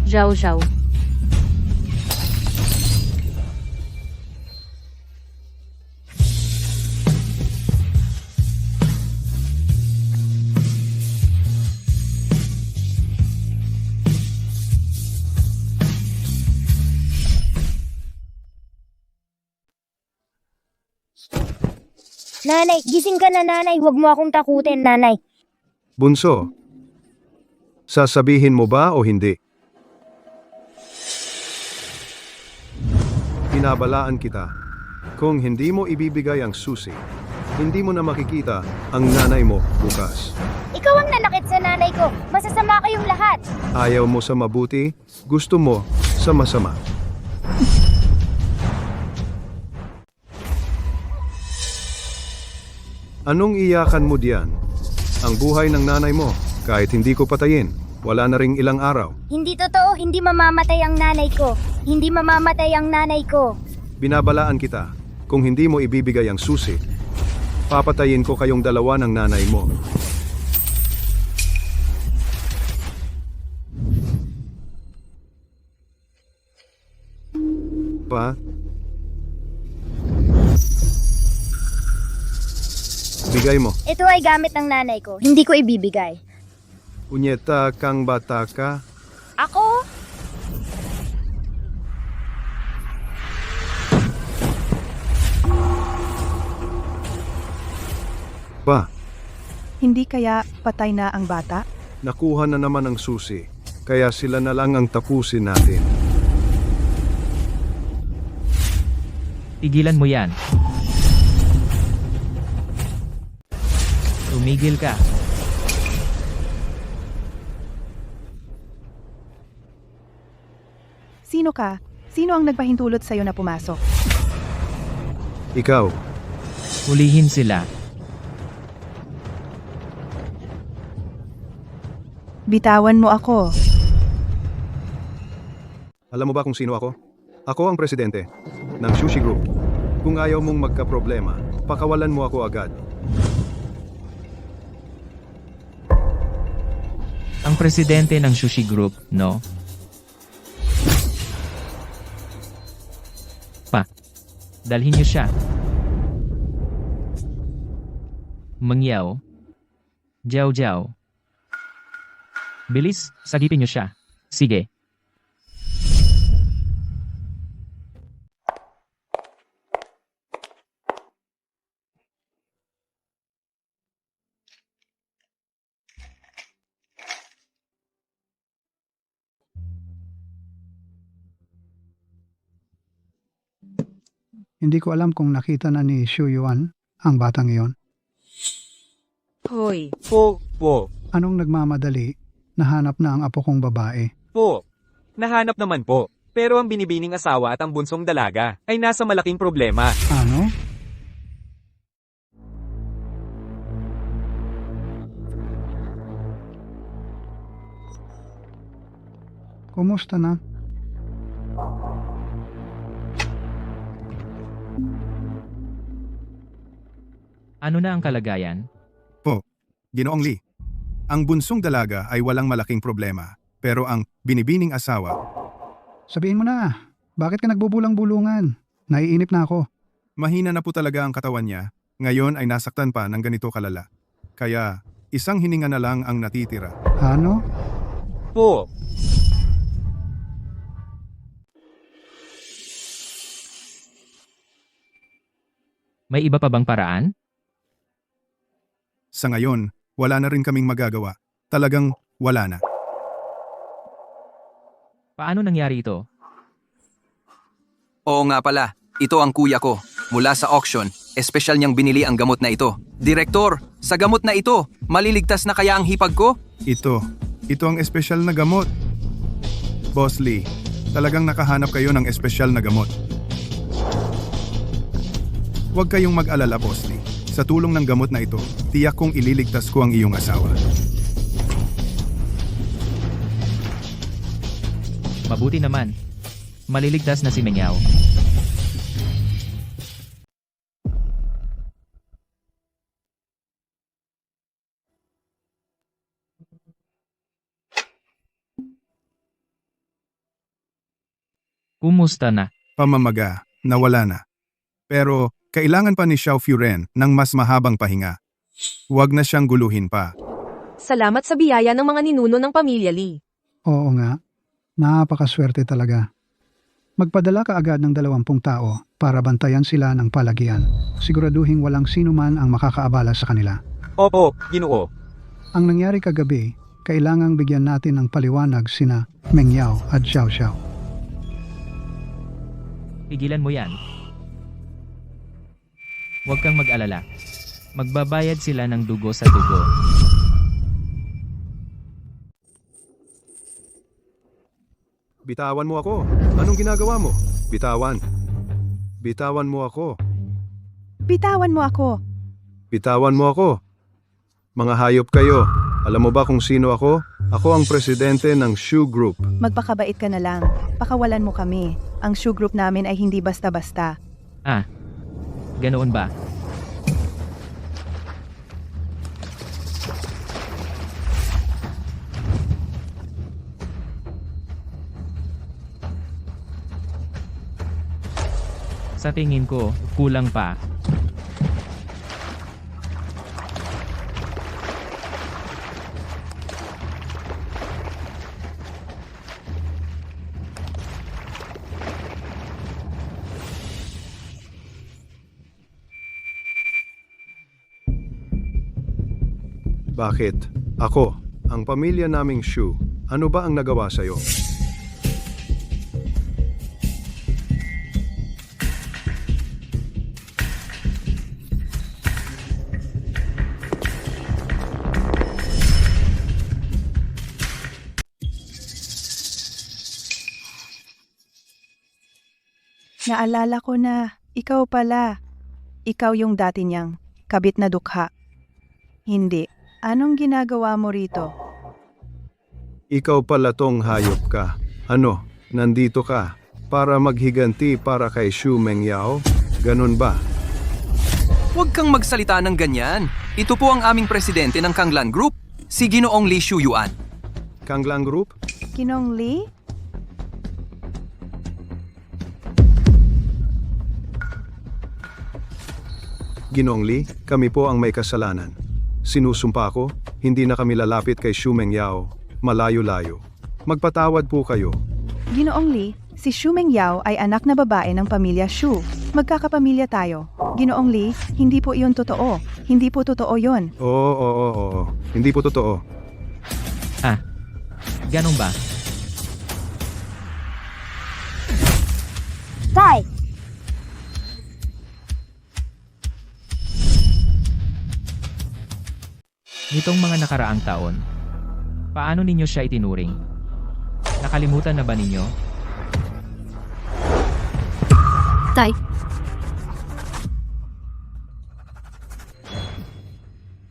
[SPEAKER 2] Jiao Jiao.
[SPEAKER 6] Nanay, gising ka na nanay. Huwag mo akong takutin, nanay.
[SPEAKER 8] Bunso, sasabihin mo ba o hindi? Pinabalaan kita. Kung hindi mo ibibigay ang susi, hindi mo na makikita ang nanay mo bukas.
[SPEAKER 6] Ikaw ang nanakit sa nanay ko. Masasama kayong lahat.
[SPEAKER 8] Ayaw mo sa mabuti, gusto mo sa masama. Anong iyakan mo diyan? Ang buhay ng nanay mo, kahit hindi ko patayin, wala na ring ilang araw.
[SPEAKER 6] Hindi totoo. Hindi mamamatay ang nanay ko. Hindi mamamatay ang nanay ko.
[SPEAKER 8] Binabalaan kita, kung hindi mo ibibigay ang susi, papatayin ko kayong dalawa ng nanay mo. Pa? Bigay mo.
[SPEAKER 6] Ito ay gamit ng nanay ko. Hindi ko ibibigay.
[SPEAKER 8] Unyeta kang bata ka.
[SPEAKER 6] Ako?
[SPEAKER 8] Pa,
[SPEAKER 10] Hindi kaya patay na ang bata?
[SPEAKER 8] nakuha na naman ang susi, kaya sila na lang ang tapusin natin.
[SPEAKER 1] Tigilan mo yan. Tumigil ka.
[SPEAKER 10] Sino ka? Sino ang nagpahintulot sa'yo na pumasok?
[SPEAKER 8] Ikaw,
[SPEAKER 1] Hulihin sila.
[SPEAKER 10] Bitawan mo ako.
[SPEAKER 8] alam mo ba kung sino ako? Ako ang presidente ng Sushi Group. Kung ayaw mong magka-problema, pakawalan mo ako agad.
[SPEAKER 1] Ang presidente ng Sushi Group, no? Dalhin niyo siya. Mangyaw. Jiao Jiao. Bilis, sagipin niyo siya. Sige.
[SPEAKER 5] Hindi ko alam kung nakita na ni Xu Yuan ang batang iyon.
[SPEAKER 4] Hoy,
[SPEAKER 3] Po.
[SPEAKER 5] Anong nagmamadali? Nahanap na ang apo kong babae.
[SPEAKER 3] Po. Nahanap naman po. Pero ang binibining asawa at ang bunsong dalaga ay nasa malaking problema.
[SPEAKER 5] Ano? Kumusta na?
[SPEAKER 1] Ano na ang kalagayan?
[SPEAKER 8] Ginoong Lee, ang bunsong dalaga ay walang malaking problema, pero ang binibining asawa,
[SPEAKER 5] Sabihin mo na, bakit ka nagbubulang-bulungan? Naiinip na ako.
[SPEAKER 8] mahina na po talaga ang katawan niya, ngayon ay nasaktan pa ng ganito kalala. Kaya, isang hininga na lang ang natitira.
[SPEAKER 5] Ano?
[SPEAKER 3] Po.
[SPEAKER 1] May iba pa bang paraan?
[SPEAKER 8] Sa ngayon, wala na rin kaming magagawa. Talagang wala na.
[SPEAKER 1] Paano nangyari ito?
[SPEAKER 7] Oo nga pala, ito ang kuya ko. Mula sa auction, espesyal niyang binili ang gamot na ito. Direktor, sa gamot na ito, maliligtas na kaya ang hipag ko?
[SPEAKER 8] Ito ang espesyal na gamot. Boss Lee, talagang nakahanap kayo ng espesyal na gamot. Huwag kayong mag-alala, Boss Lee. Sa tulong ng gamot na ito, tiyak kong ililigtas ko ang iyong asawa.
[SPEAKER 1] Mabuti naman. Maliligtas na si Mengyao. Kumusta na?
[SPEAKER 8] Pamamaga, nawala na. Pero, kailangan pa ni Xiao Furen ng mas mahabang pahinga. Huwag na siyang guluhin pa.
[SPEAKER 4] salamat sa biyaya ng mga ninuno ng pamilya Lee.
[SPEAKER 5] Oo nga. Napakaswerte talaga. Magpadala ka agad ng 20 tao para bantayan sila ng palagian. Siguraduhin walang sino man ang makakaabala sa kanila.
[SPEAKER 3] Opo, Ginoo.
[SPEAKER 5] Ang nangyari kagabi, kailangang bigyan natin ng paliwanag sina Mengyao at Xiao Xiao.
[SPEAKER 1] Pigilan mo yan. Huwag kang mag-alala. Magbabayad sila ng dugo sa dugo.
[SPEAKER 8] Bitawan mo ako. Anong ginagawa mo? Bitawan. Bitawan mo ako.
[SPEAKER 10] Bitawan mo ako.
[SPEAKER 8] Bitawan mo ako. Mga hayop kayo. Alam mo ba kung sino ako? Ako ang presidente ng Shoe Group.
[SPEAKER 10] Magpakabait ka na lang. Pakawalan mo kami. Ang shoe group namin ay hindi basta-basta.
[SPEAKER 1] Ganoon ba? Sa tingin ko, kulang pa.
[SPEAKER 8] Bakit? Ako, ang pamilya naming Shoe. Ano ba ang nagawa sa'yo?
[SPEAKER 10] Naalala ko na, ikaw pala. Ikaw yung dati niyang kabit na dukha. Hindi. Anong ginagawa mo rito?
[SPEAKER 8] Ikaw pala tong hayop ka. Ano, nandito ka para maghiganti para kay Xu Mengyao? Ganun ba?
[SPEAKER 7] Huwag kang magsalita ng ganyan. Ito po ang aming presidente ng Kanglan Group, si Ginoong Lee Shuyuan.
[SPEAKER 8] Kanglang Group?
[SPEAKER 10] Ginong Lee?
[SPEAKER 8] Ginoong Lee, kami po ang may kasalanan. Sinusumpa ko, hindi na kami lalapit kay Xu Mengyao. Malayo-layo. Magpatawad po kayo.
[SPEAKER 10] Ginoong Lee, si Xu Mengyao ay anak na babae ng pamilya Xu. Magkakapamilya tayo. Ginoong Lee, hindi po iyon totoo. Hindi po totoo yon.
[SPEAKER 8] Oo. Hindi po totoo.
[SPEAKER 1] Ah, ganun ba?
[SPEAKER 6] Tay!
[SPEAKER 1] Nitong mga nakaraang taon, paano ninyo siya itinuring? Nakalimutan na ba ninyo?
[SPEAKER 9] Tay,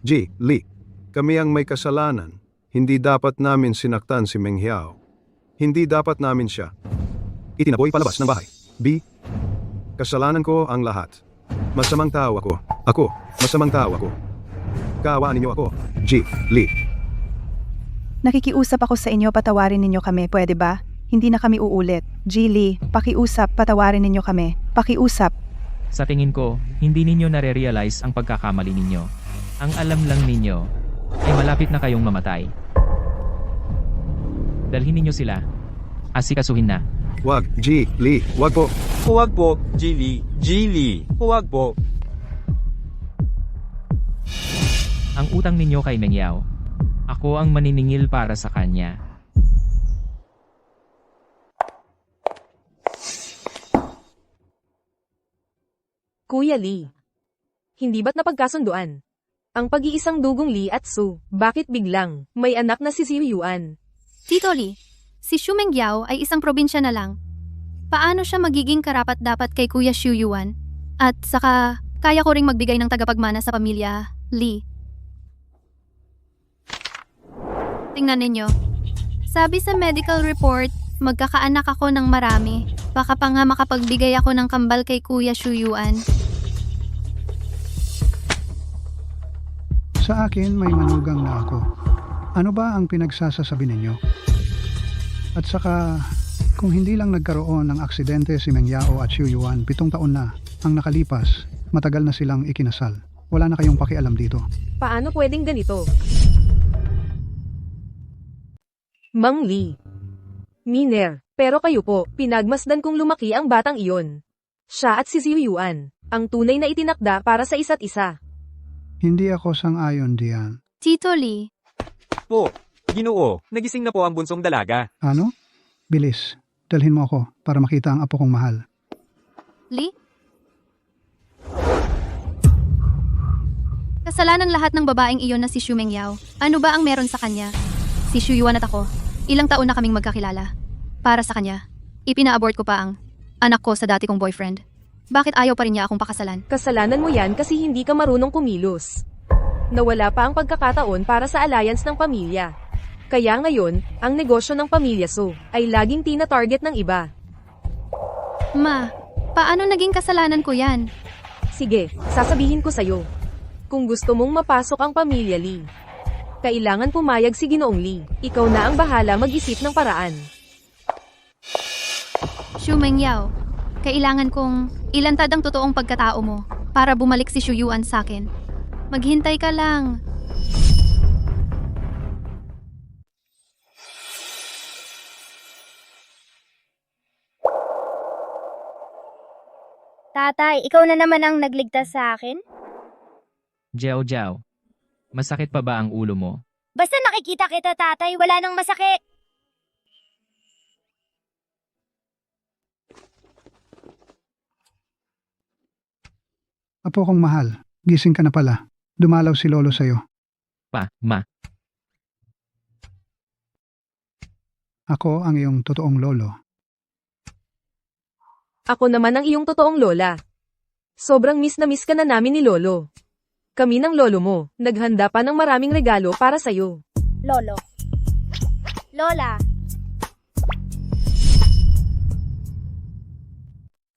[SPEAKER 8] G. Lee, kami ang may kasalanan. Hindi dapat namin sinaktan si Meng Hiao. Hindi dapat namin siya itinaboy palabas ng bahay. B. Kasalanan ko ang lahat. Masamang tao ako. Masamang tao ako. Kaawaan ninyo ako. G. Lee.
[SPEAKER 10] Nakikiusap ako sa inyo, patawarin ninyo kami, pwede ba? Hindi na kami uulit. G. Lee, pakiusap, patawarin ninyo kami. Pakiusap.
[SPEAKER 1] Sa tingin ko, hindi ninyo nare-realize ang pagkakamali ninyo. Ang alam lang ninyo, ay malapit na kayong mamatay. Dalhin ninyo sila. Asikasuhin na.
[SPEAKER 8] Wag. G. Lee. Wag po.
[SPEAKER 3] Huwag po, Jilly. Jilly. Huwag po.
[SPEAKER 1] Ang utang ninyo kay Mengyao. Ako ang maniningil para sa kanya.
[SPEAKER 4] Kuya Lee. Hindi ba't napagkasunduan? Ang pag-iisang dugong Lee at Su, bakit biglang may anak na si Yuan?
[SPEAKER 9] Tito Lee, si Xu Mengyao ay isang probinsya na lang. Paano siya magiging karapat-dapat kay Kuya Shuyuan? At saka, kaya ko ring magbigay ng tagapagmana sa pamilya, Lee. Tingnan ninyo. Sabi sa medical report, magkakaanak ako ng marami. Baka pa nga makapagbigay ako ng kambal kay Kuya Shuyuan.
[SPEAKER 5] Sa akin may manugang na ako. Ano ba ang pinagsasasabi ninyo? At saka, kung hindi lang nagkaroon ng aksidente si Mengyao at Xu Yuan, 7 taon na ang nakalipas, matagal na silang ikinasal. Wala na kayong pakialam dito.
[SPEAKER 4] Paano pwedeng ganito? Mang Lee. Miner, pero kayo po, pinagmasdan kong lumaki ang batang iyon. Siya at si Yuan, ang tunay na itinakda para sa isa't isa.
[SPEAKER 5] Hindi ako sang-ayon diyan.
[SPEAKER 9] Tito Lee,
[SPEAKER 3] Po, Ginoo, nagising na po ang bunsong dalaga.
[SPEAKER 5] Ano? Bilis, dalhin mo ako para makita ang apo kong mahal.
[SPEAKER 9] Lee? Kasalanan lahat ng babaeng iyon na si Xu Mengyao. Ano ba ang meron sa kanya? Si Xu Yuan at ako, ilang taon na kaming magkakilala. Para sa kanya, ipina-abort ko pa ang anak ko sa dati kong boyfriend. Bakit ayaw pa rin niya akong pakasalan?
[SPEAKER 4] Kasalanan mo yan kasi hindi ka marunong kumilos. Nawala pa ang pagkakataon para sa alliance ng pamilya. Kaya ngayon, ang negosyo ng pamilya Su ay laging tina-target ng iba.
[SPEAKER 9] Ma, paano naging kasalanan ko yan?
[SPEAKER 4] Sige, sasabihin ko sa'yo. Kung gusto mong mapasok ang pamilya Lee, kailangan pumayag si Ginoong Lee. Ikaw na ang bahala mag-isip ng paraan.
[SPEAKER 9] Xu Mengyao, kailangan kong ilantad ang totoong pagkatao mo para bumalik si Xu Yuan sa akin. Maghintay ka lang.
[SPEAKER 6] Tatay, ikaw na naman ang nagligtas sa akin?
[SPEAKER 1] Jiao Jiao. Masakit pa ba ang ulo mo?
[SPEAKER 6] Basta nakikita kita, tatay, wala nang masakit.
[SPEAKER 5] Apo kong mahal, gising ka na pala. Dumalaw si Lolo sa'yo.
[SPEAKER 1] Ma.
[SPEAKER 5] Ako ang iyong totoong lolo.
[SPEAKER 4] Ako naman ang iyong totoong lola. Sobrang miss na miss ka na namin ni Lolo. Kami ng lolo mo, naghanda pa ng maraming regalo para sa'yo.
[SPEAKER 6] Lolo. Lola.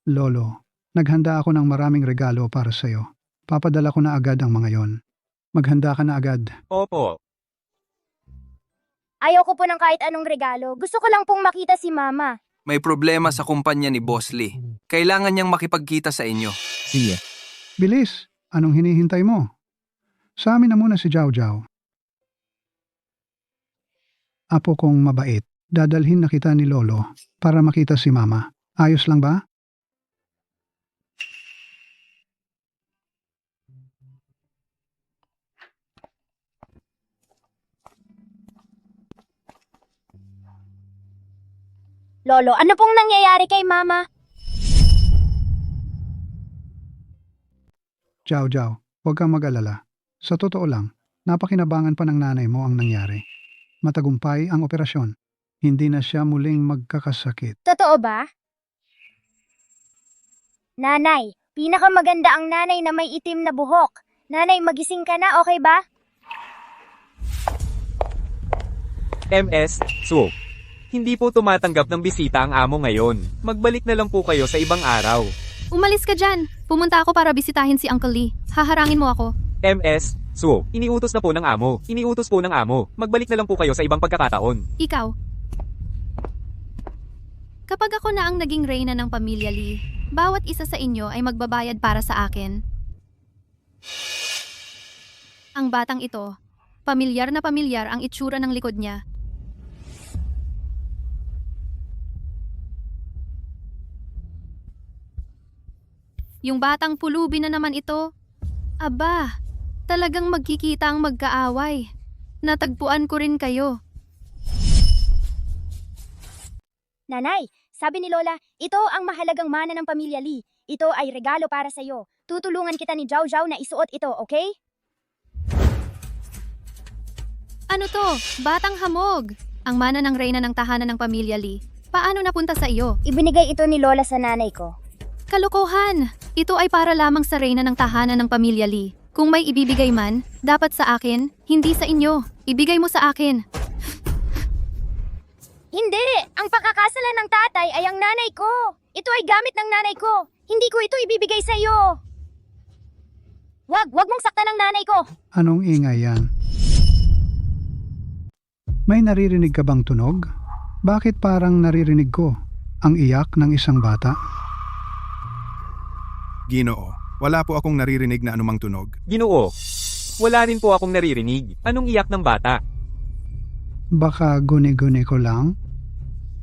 [SPEAKER 5] Lolo, Naghanda ako ng maraming regalo para sa'yo. Papadala ko na agad ang mga yon. Maghanda ka na agad.
[SPEAKER 3] Opo.
[SPEAKER 6] Ayoko po ng kahit anong regalo. Gusto ko lang pong makita si Mama.
[SPEAKER 7] May problema sa kumpanya ni Boss Lee. Kailangan niyang makipagkita sa inyo.
[SPEAKER 1] Sige.
[SPEAKER 5] Bilis! Anong hinihintay mo? Sa amin na muna si Jiao Jiao. Apo kong mabait, dadalhin na kita ni Lolo para makita si Mama. Ayos lang ba?
[SPEAKER 6] Lolo, ano pong nangyayari kay Mama?
[SPEAKER 5] Jiao Jiao, huwag kang mag-alala. Sa totoo lang, napakinabangan pa ng nanay mo ang nangyari. Matagumpay ang operasyon. Hindi na siya muling magkakasakit.
[SPEAKER 6] Totoo ba? Nanay, pinakamaganda ang nanay na may itim na buhok. Nanay, magising ka na, okay ba?
[SPEAKER 3] MS, Su. Hindi po tumatanggap ng bisita ang amo ngayon. Magbalik na lang po kayo sa ibang araw.
[SPEAKER 9] Umalis ka dyan. Pumunta ako para bisitahin si Uncle Lee. Haharangin mo ako.
[SPEAKER 3] MS, Su. Iniutos na po ng amo. Iniutos po ng amo. Magbalik na lang po kayo sa ibang pagkakataon.
[SPEAKER 9] Ikaw. Kapag ako na ang naging reyna ng pamilya Lee, bawat isa sa inyo ay magbabayad para sa akin. Ang batang ito, pamilyar na pamilyar ang itsura ng likod niya. Yung batang pulubi na naman ito. Aba, talagang magkikita ang magkaaway. Natagpuan ko rin kayo.
[SPEAKER 6] Nanay, sabi ni Lola, ito ang mahalagang mana ng pamilya Lee. Ito ay regalo para sa'yo. Tutulungan kita ni Jiao Jiao na isuot ito, okay?
[SPEAKER 9] Ano to? Batang hamog. Ang mana ng reyna ng tahanan ng pamilya Lee. Paano napunta sa iyo?
[SPEAKER 6] Ibinigay ito ni Lola sa nanay ko.
[SPEAKER 9] Kalokohan! Ito ay para lamang sa reyna ng tahanan ng pamilya Lee. Kung may ibibigay man, dapat sa akin, hindi sa inyo. Ibigay mo sa akin.
[SPEAKER 6] Hindi! Ang pagkakasalan ng tatay ay ang nanay ko. Ito ay gamit ng nanay ko. Hindi ko ito ibibigay sa iyo. Wag mong saktan ang nanay ko.
[SPEAKER 5] Anong ingay yan? May naririnig ka bang tunog? Bakit parang naririnig ko ang iyak ng isang bata?
[SPEAKER 8] Ginoo, wala po akong naririnig na anumang tunog.
[SPEAKER 3] Ginoo. Wala rin po akong naririnig. Anong iyak ng bata?
[SPEAKER 5] Baka guni-guni ko lang?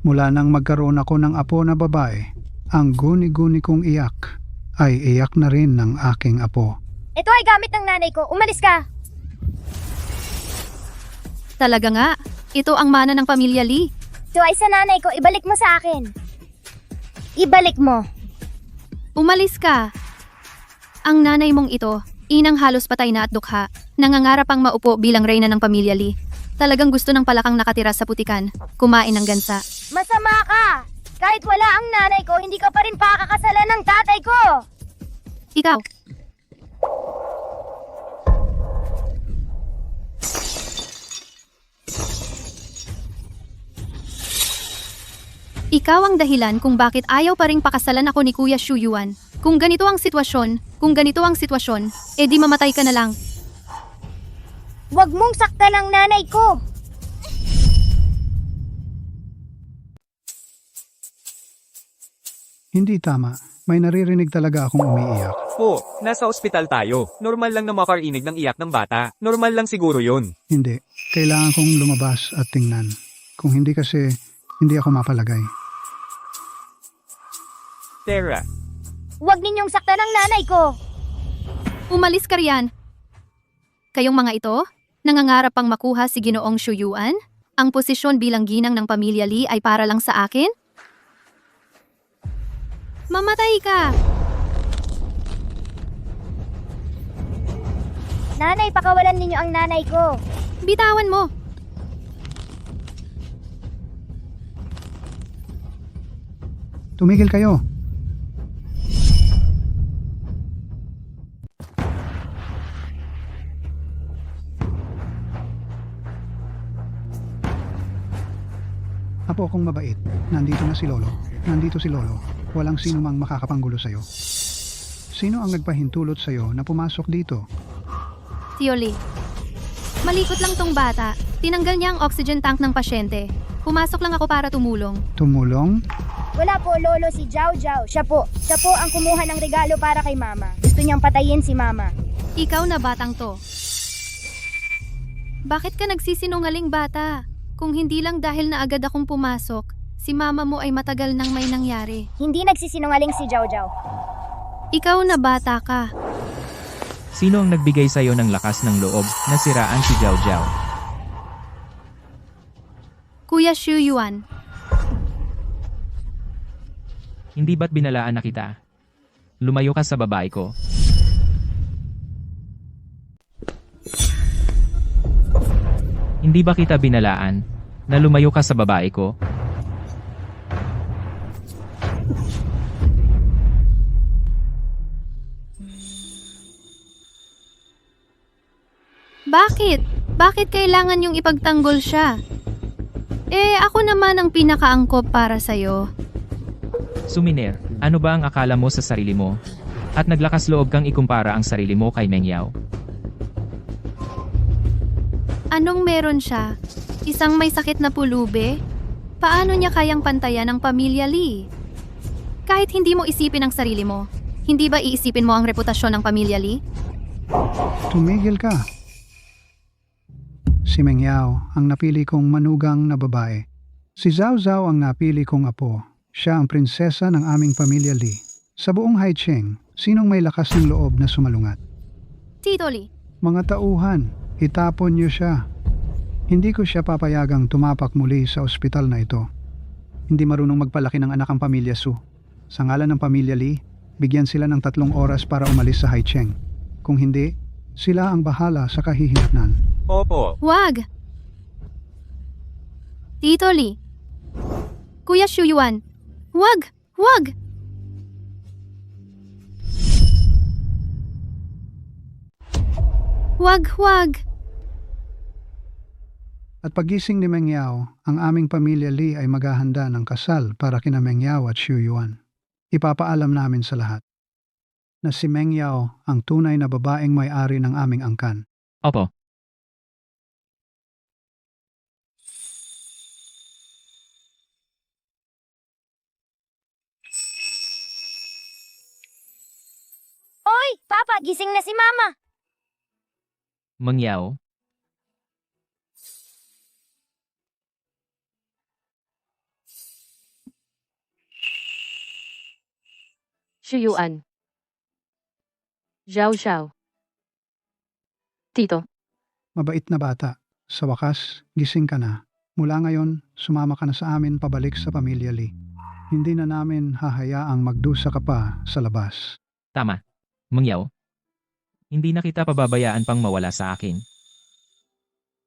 [SPEAKER 5] Mula nang magkaroon ako ng apo na babae, ang guni-guni kong iyak ay iyak na rin ng aking apo.
[SPEAKER 6] Ito ay gamit ng nanay ko. Umalis ka!
[SPEAKER 9] Talaga nga, ito ang mana ng pamilya Lee.
[SPEAKER 6] Ito ay sa nanay ko. Ibalik mo sa akin. Ibalik mo.
[SPEAKER 9] Umalis ka. Ang nanay mong ito, inang halos patay na at dukha, nangangarap ang maupo bilang reyna ng pamilya Lee. Talagang gusto ng palakang nakatira sa putikan, kumain ng gansa.
[SPEAKER 6] Masama ka! Kahit wala ang nanay ko, hindi ka pa rin pakakasalan ng tatay ko!
[SPEAKER 9] Ikaw. Ikaw ang dahilan kung bakit ayaw pa ring pakasalan ako ni Kuya Shu Yuan. Kung ganito ang sitwasyon, edi mamatay ka na lang.
[SPEAKER 6] Huwag mong saktan ang nanay ko!
[SPEAKER 5] Hindi tama. May naririnig talaga akong umiiyak.
[SPEAKER 3] Po, nasa ospital tayo. Normal lang na makarinig ng iyak ng bata. Normal lang siguro yun.
[SPEAKER 5] Hindi. Kailangan kong lumabas at tingnan. Kung hindi kasi, hindi ako mapalagay.
[SPEAKER 3] Tara.
[SPEAKER 6] Huwag ninyong saktan ang nanay ko!
[SPEAKER 9] Umalis ka riyan. Kayong mga ito, nangangarap pang makuha si Ginoong Shu Yuan? Ang posisyon bilang ginang ng pamilya Lee ay para lang sa akin? Mamatay ka!
[SPEAKER 6] Nanay, pakawalan ninyo ang nanay ko!
[SPEAKER 9] Bitawan mo!
[SPEAKER 5] Tumigil kayo. Apo kong mabait. Nandito na si Lolo. Nandito si Lolo. Walang sino mang makakapanggulo sa'yo. Sino ang nagpahintulot sa'yo na pumasok dito?
[SPEAKER 9] Tio Lee. Malikot lang tong bata. Tinanggal niya ang oxygen tank ng pasyente. Pumasok lang ako para tumulong.
[SPEAKER 5] Tumulong?
[SPEAKER 6] Wala po, Lolo, si Jiao Jiao. Siya po ang kumuha ng regalo para kay Mama. Gusto niyang patayin si Mama.
[SPEAKER 9] Ikaw na batang to. Bakit ka nagsisinungaling bata? Kung hindi lang dahil na agad akong pumasok, si mama mo ay matagal nang may nangyari.
[SPEAKER 6] Hindi nagsisinungaling si Jiao Jiao.
[SPEAKER 9] Ikaw na bata ka.
[SPEAKER 1] Sino ang nagbigay sa'yo ng lakas ng loob na siraan si Jiao Jiao?
[SPEAKER 9] Kuya Xu Yuan.
[SPEAKER 1] Hindi ba't binalaan na kita? Lumayo ka sa babae ko. Hindi ba kita binalaan na lumayo ka sa babae ko?
[SPEAKER 9] Bakit? Bakit kailangan yung ipagtanggol siya? Ako naman ang pinakaangkop para sa'yo.
[SPEAKER 1] Suminer, ano ba ang akala mo sa sarili mo? At naglakas loob kang ikumpara ang sarili mo kay Meng Yao?
[SPEAKER 9] Anong meron siya? Isang may sakit na pulube? Paano niya kayang pantayan ang pamilya Lee? Kahit hindi mo isipin ang sarili mo, hindi ba iisipin mo ang reputasyon ng pamilya Lee?
[SPEAKER 5] Tumigil ka. Si Meng Yao ang napili kong manugang na babae. Si Zhao Zhao ang napili kong apo. Siya ang prinsesa ng aming pamilya Lee. Sa buong Haicheng, sinong may lakas ng loob na sumalungat?
[SPEAKER 9] Tito Lee,
[SPEAKER 5] Mga tauhan, itapon niyo siya. Hindi ko siya papayagang tumapak muli sa ospital na ito. Hindi marunong magpalaki ng anak ang pamilya Su. Sa ngalan ng pamilya Lee, bigyan sila ng 3 oras para umalis sa Haicheng. Kung hindi, sila ang bahala sa kahihinatnan.
[SPEAKER 3] Opo.
[SPEAKER 9] wag! Tito Lee, Kuya Xu Yuan, wag! Wag! Wag!
[SPEAKER 5] At pagising ni Meng Yao, ang aming pamilya Lee ay maghahanda ng kasal para kina Meng Yao at Xu Yuan. Ipapaalam namin sa lahat na si Meng Yao ang tunay na babaeng may-ari ng aming angkan.
[SPEAKER 1] Opo.
[SPEAKER 6] Oy, Papa, gising na si Mama.
[SPEAKER 1] Meng Yao,
[SPEAKER 2] Shuyuan. Zhao Zhao. Tito,
[SPEAKER 5] Mabait na bata. Sa wakas, gising ka na. Mula ngayon, sumama ka na sa amin pabalik sa pamilya Lee. Hindi na namin hahayaang magdusa ka pa sa labas.
[SPEAKER 1] tama. Meng Yao, hindi na kita pababayaan pang mawala sa akin.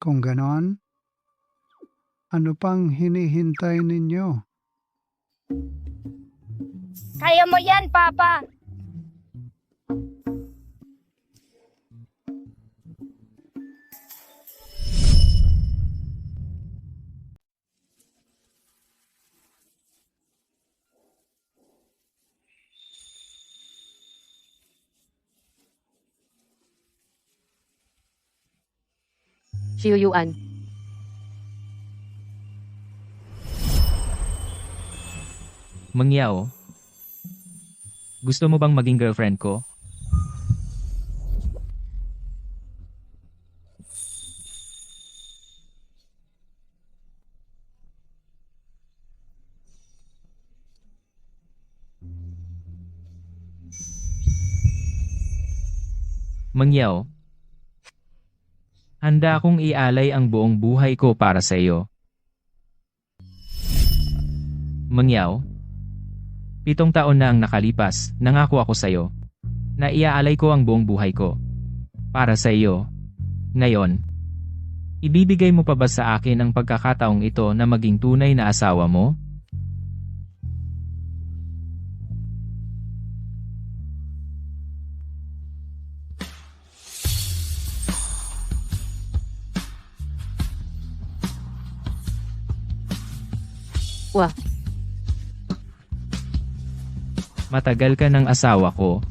[SPEAKER 5] Kung ganon, ano pang hinihintay ninyo?
[SPEAKER 6] Kaya mo yan, Papa.
[SPEAKER 2] Shuyuan.
[SPEAKER 1] Meng Yao, gusto mo bang maging girlfriend ko? Meng Yao, handa akong ialay ang buong buhay ko para sa iyo. Meng Yao, 7 taon na ang nakalipas, nangako ako sa iyo na iaalay ko ang buong buhay ko para sa iyo. Ngayon, ibibigay mo pa ba sa akin ang pagkakataong ito na maging tunay na asawa mo?
[SPEAKER 2] Wah,
[SPEAKER 1] Matagal ka ng asawa ko,